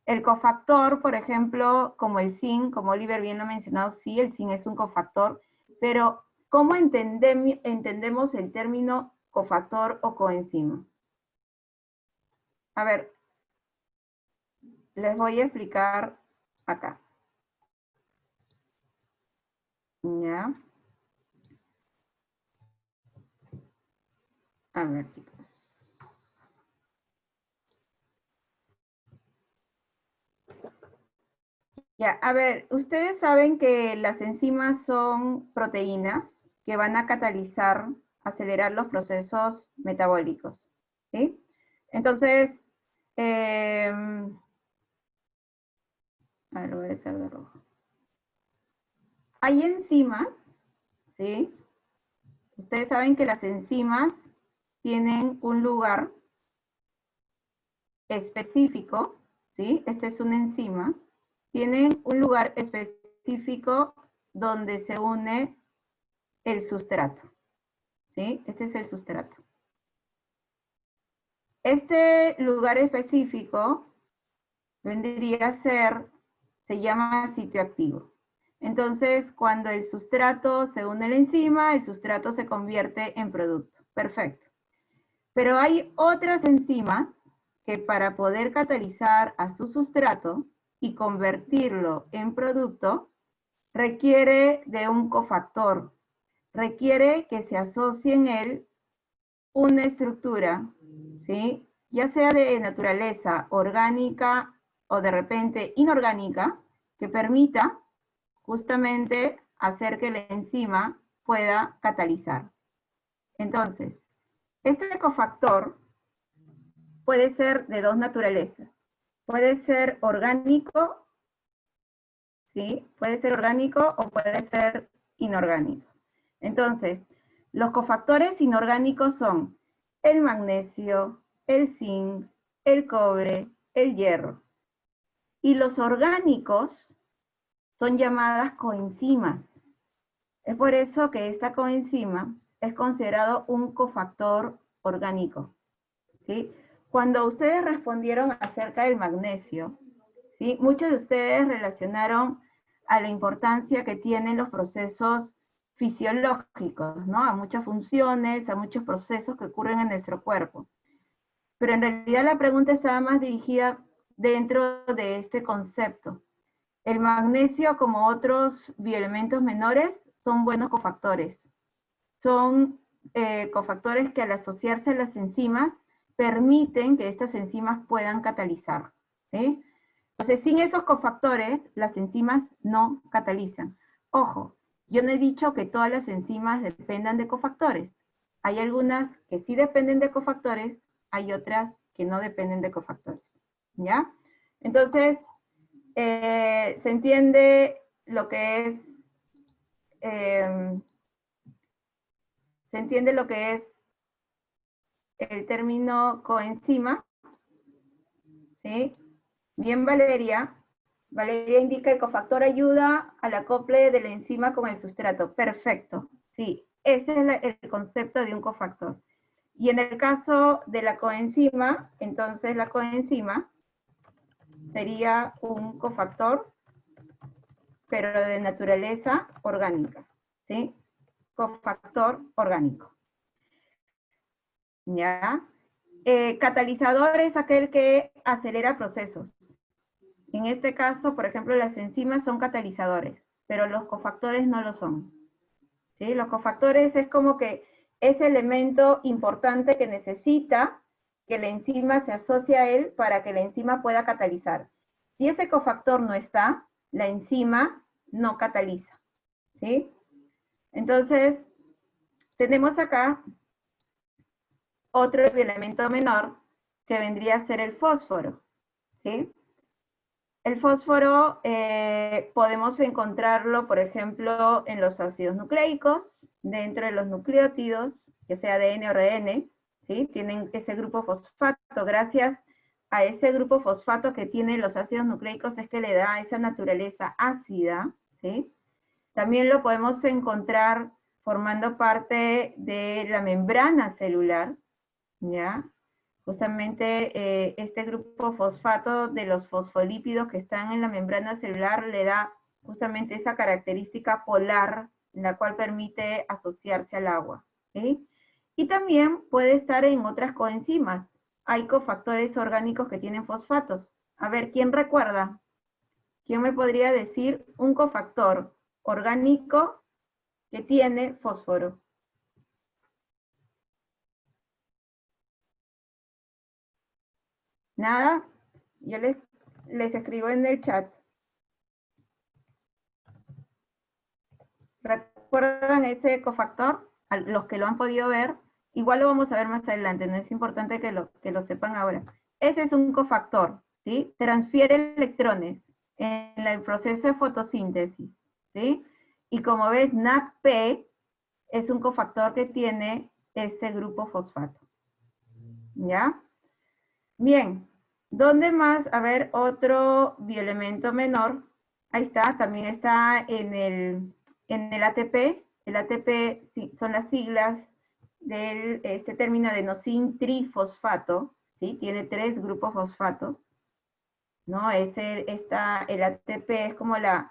El cofactor, por ejemplo, como el zinc, como Oliver bien lo ha mencionado, sí, el zinc es un cofactor, pero ¿cómo entendemos el término cofactor o coenzima? A ver, les voy a explicar acá. ¿Ya? A ver, chicos. Ya, a ver, ustedes saben que las enzimas son proteínas que van a catalizar, acelerar los procesos metabólicos, ¿sí? Entonces, a ver, lo voy a hacer de rojo. Hay enzimas, ¿sí? Ustedes saben que las enzimas tienen un lugar específico, ¿sí? Esta es una enzima. Tienen un lugar específico donde se une el sustrato, ¿sí? Este es el sustrato. Este lugar específico vendría a ser, se llama sitio activo. Entonces, cuando el sustrato se une a la enzima, el sustrato se convierte en producto. Perfecto. Pero hay otras enzimas que para poder catalizar a su sustrato y convertirlo en producto, requiere de un cofactor. Requiere que se asocie en él una estructura, ¿sí? Ya sea de naturaleza orgánica o de repente inorgánica, que permita justamente hacer que la enzima pueda catalizar. Entonces, este cofactor puede ser de dos naturalezas. Puede ser orgánico, ¿sí? Puede ser orgánico o puede ser inorgánico. Entonces, los cofactores inorgánicos son el magnesio, el zinc, el cobre, el hierro. Y los orgánicos son llamadas coenzimas. Es por eso que esta coenzima es considerado un cofactor orgánico, ¿sí? Cuando ustedes respondieron acerca del magnesio, ¿sí? Muchos de ustedes relacionaron a la importancia que tienen los procesos fisiológicos, ¿no? A muchas funciones, a muchos procesos que ocurren en nuestro cuerpo. Pero en realidad la pregunta estaba más dirigida dentro de este concepto. El magnesio, como otros bioelementos menores, son buenos cofactores. Son cofactores que al asociarse a las enzimas, permiten que estas enzimas puedan catalizar, ¿sí? Entonces, sin esos cofactores, las enzimas no catalizan. Ojo, yo no he dicho que todas las enzimas dependan de cofactores. Hay algunas que sí dependen de cofactores, hay otras que no dependen de cofactores, ¿ya? Entonces, se entiende lo que es, el término coenzima, ¿sí? Bien, Valeria. Valeria indica el cofactor ayuda al acople de la enzima con el sustrato. Perfecto, sí, ese es el concepto de un cofactor. Y en el caso de la coenzima, entonces la coenzima sería un cofactor, pero de naturaleza orgánica, ¿sí? Cofactor orgánico. ¿Ya? Catalizador es aquel que acelera procesos. En este caso, por ejemplo, las enzimas son catalizadores, pero los cofactores no lo son, ¿sí? Los cofactores es como que ese elemento importante que necesita que la enzima se asocie a él para que la enzima pueda catalizar. Si ese cofactor no está, la enzima no cataliza, ¿sí? Entonces, tenemos acá otro elemento menor que vendría a ser el fósforo, ¿sí? El fósforo podemos encontrarlo, por ejemplo, en los ácidos nucleicos, dentro de los nucleótidos, ya sea ADN o ARN, ¿sí? Tienen ese grupo fosfato. Gracias a ese grupo fosfato que tienen los ácidos nucleicos es que le da esa naturaleza ácida, ¿sí? También lo podemos encontrar formando parte de la membrana celular, ¿ya? Justamente este grupo fosfato de los fosfolípidos que están en la membrana celular le da justamente esa característica polar, la cual permite asociarse al agua, ¿sí? Y también puede estar en otras coenzimas. Hay cofactores orgánicos que tienen fosfatos. A ver, ¿quién recuerda? ¿Quién me podría decir un cofactor orgánico que tiene fósforo? ¿Nada? Yo les escribo en el chat. ¿Recuerdan ese cofactor? A los que lo han podido ver, igual lo vamos a ver más adelante, no es importante que lo sepan ahora. Ese es un cofactor, ¿sí? Transfiere electrones en el proceso de fotosíntesis, ¿sí? Y como ves, NADP es un cofactor que tiene ese grupo fosfato. ¿Ya? Bien. ¿Dónde más? A ver, otro bioelemento menor. Ahí está, también está en el ATP. El ATP sí, son las siglas de este término adenosín trifosfato, ¿sí? Tiene 3 grupos fosfatos, ¿no? El ATP es como la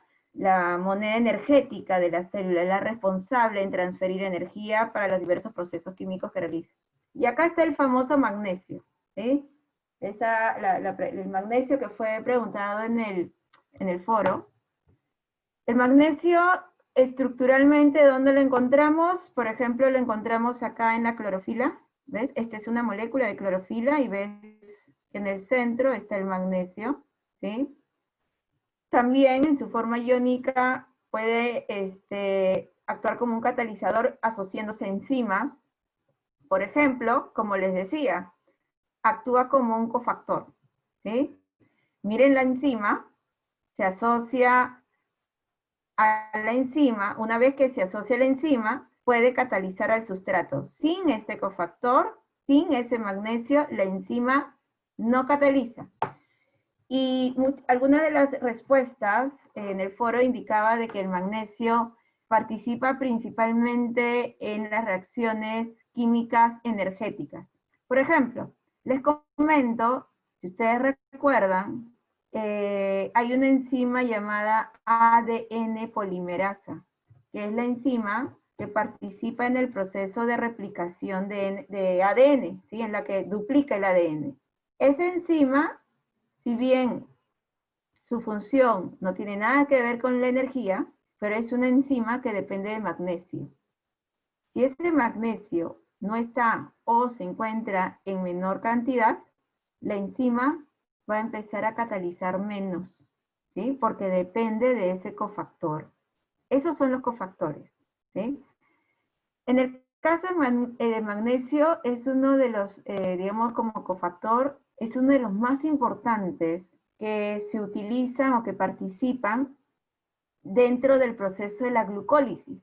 moneda energética de la célula, la responsable en transferir energía para los diversos procesos químicos que realiza. Y acá está el famoso magnesio, ¿sí? El magnesio que fue preguntado en el foro. El magnesio, estructuralmente, ¿dónde lo encontramos? Por ejemplo, lo encontramos acá en la clorofila, ¿ves? Esta es una molécula de clorofila y ves que en el centro está el magnesio, ¿sí? También en su forma iónica puede actuar como un catalizador asociándose a enzimas. Por ejemplo, como les decía, actúa como un cofactor, ¿sí? Miren la enzima, se asocia a la enzima, una vez que se asocia a la enzima, puede catalizar al sustrato. Sin este cofactor, sin ese magnesio, la enzima no cataliza. Y algunas de las respuestas en el foro indicaba de que el magnesio participa principalmente en las reacciones químicas energéticas. Por ejemplo, les comento, si ustedes recuerdan, hay una enzima llamada ADN polimerasa, que es la enzima que participa en el proceso de replicación de ADN, ¿sí? En la que duplica el ADN. Esa enzima, si bien su función no tiene nada que ver con la energía, pero es una enzima que depende de magnesio. Si ese magnesio no está o se encuentra en menor cantidad, la enzima va a empezar a catalizar menos, ¿sí? Porque depende de ese cofactor. Esos son los cofactores, ¿sí? En el caso del magnesio es uno de los, digamos como cofactor, es uno de los más importantes que se utilizan o que participan dentro del proceso de la glucólisis.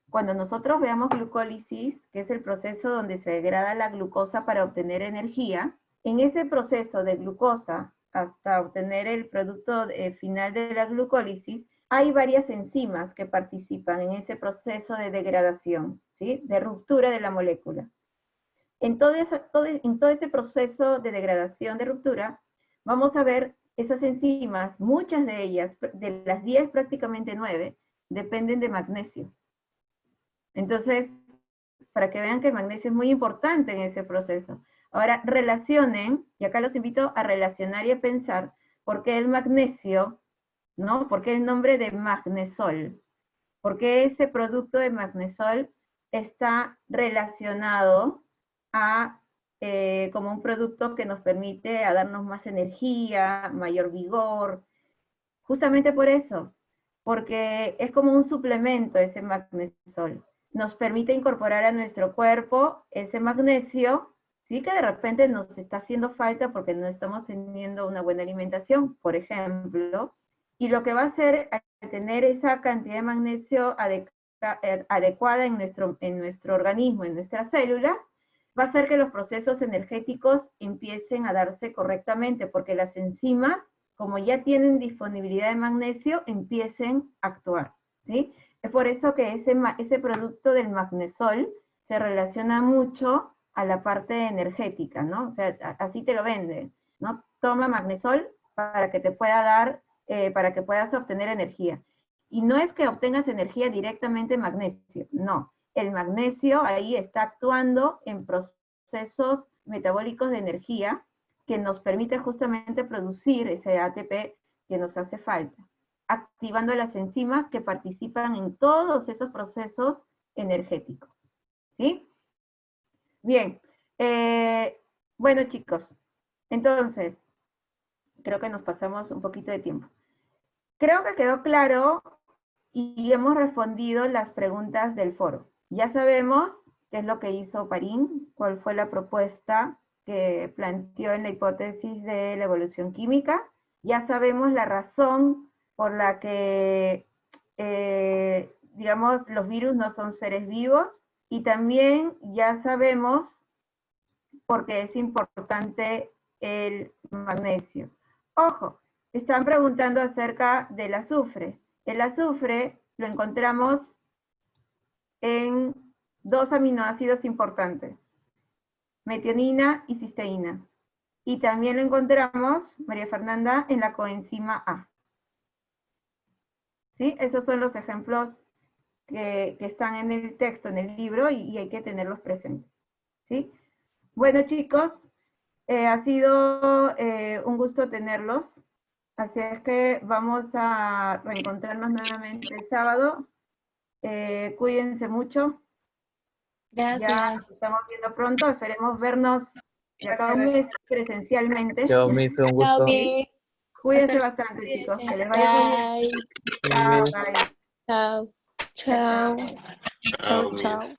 Cuando nosotros veamos glucólisis, que es el proceso donde se degrada la glucosa para obtener energía, en ese proceso de glucosa hasta obtener el producto final de la glucólisis, hay varias enzimas que participan en ese proceso de degradación, ¿sí? De ruptura de la molécula. En todo ese proceso de degradación, de ruptura, vamos a ver esas enzimas, muchas de ellas, de las 10 prácticamente 9, dependen de magnesio. Entonces, para que vean que el magnesio es muy importante en ese proceso. Ahora, relacionen, y acá los invito a relacionar y a pensar, ¿por qué el magnesio, ¿no? ¿Por qué el nombre de magnesol? ¿Por qué ese producto de magnesol está relacionado a como un producto que nos permite a darnos más energía, mayor vigor? Justamente por eso, porque es como un suplemento ese magnesol. Nos permite incorporar a nuestro cuerpo ese magnesio, sí, que de repente nos está haciendo falta porque no estamos teniendo una buena alimentación, por ejemplo, y lo que va a hacer al tener esa cantidad de magnesio adecuada en nuestro organismo, en nuestras células, va a hacer que los procesos energéticos empiecen a darse correctamente, porque las enzimas, como ya tienen disponibilidad de magnesio, empiecen a actuar, ¿sí? Es por eso que ese producto del magnesol se relaciona mucho a la parte energética, ¿no? O sea, así te lo venden, ¿no? Toma magnesol para que te pueda dar, para que puedas obtener energía. Y no es que obtengas energía directamente en magnesio, no. El magnesio ahí está actuando en procesos metabólicos de energía que nos permite justamente producir ese ATP que nos hace falta. activando las enzimas que participan en todos esos procesos energéticos. ¿Sí? Bien. Bueno, chicos, entonces, creo que nos pasamos un poquito de tiempo. Creo que quedó claro y hemos respondido las preguntas del foro. Ya sabemos qué es lo que hizo Parín, cuál fue la propuesta que planteó en la hipótesis de la evolución química. Ya sabemos la razón por la que, digamos, los virus no son seres vivos, y también ya sabemos por qué es importante el magnesio. Ojo, están preguntando acerca del azufre. El azufre lo encontramos en 2 aminoácidos importantes, metionina y cisteína. Y también lo encontramos, María Fernanda, en la coenzima A. ¿Sí? Esos son los ejemplos que están en el texto, en el libro, y hay que tenerlos presentes. ¿Sí? Bueno, chicos, ha sido un gusto tenerlos. Así es que vamos a reencontrarnos nuevamente el sábado. Cuídense mucho. Gracias. Ya nos estamos viendo pronto. Esperemos vernos de acá a un mes presencialmente. Chao, mi, fue un gusto. Cuídense Hasta- bastante, chicos. cuídense. Que les vaya muy bien. Bye. Chao, bye. Chao. Chao. Chao, Chao, chao.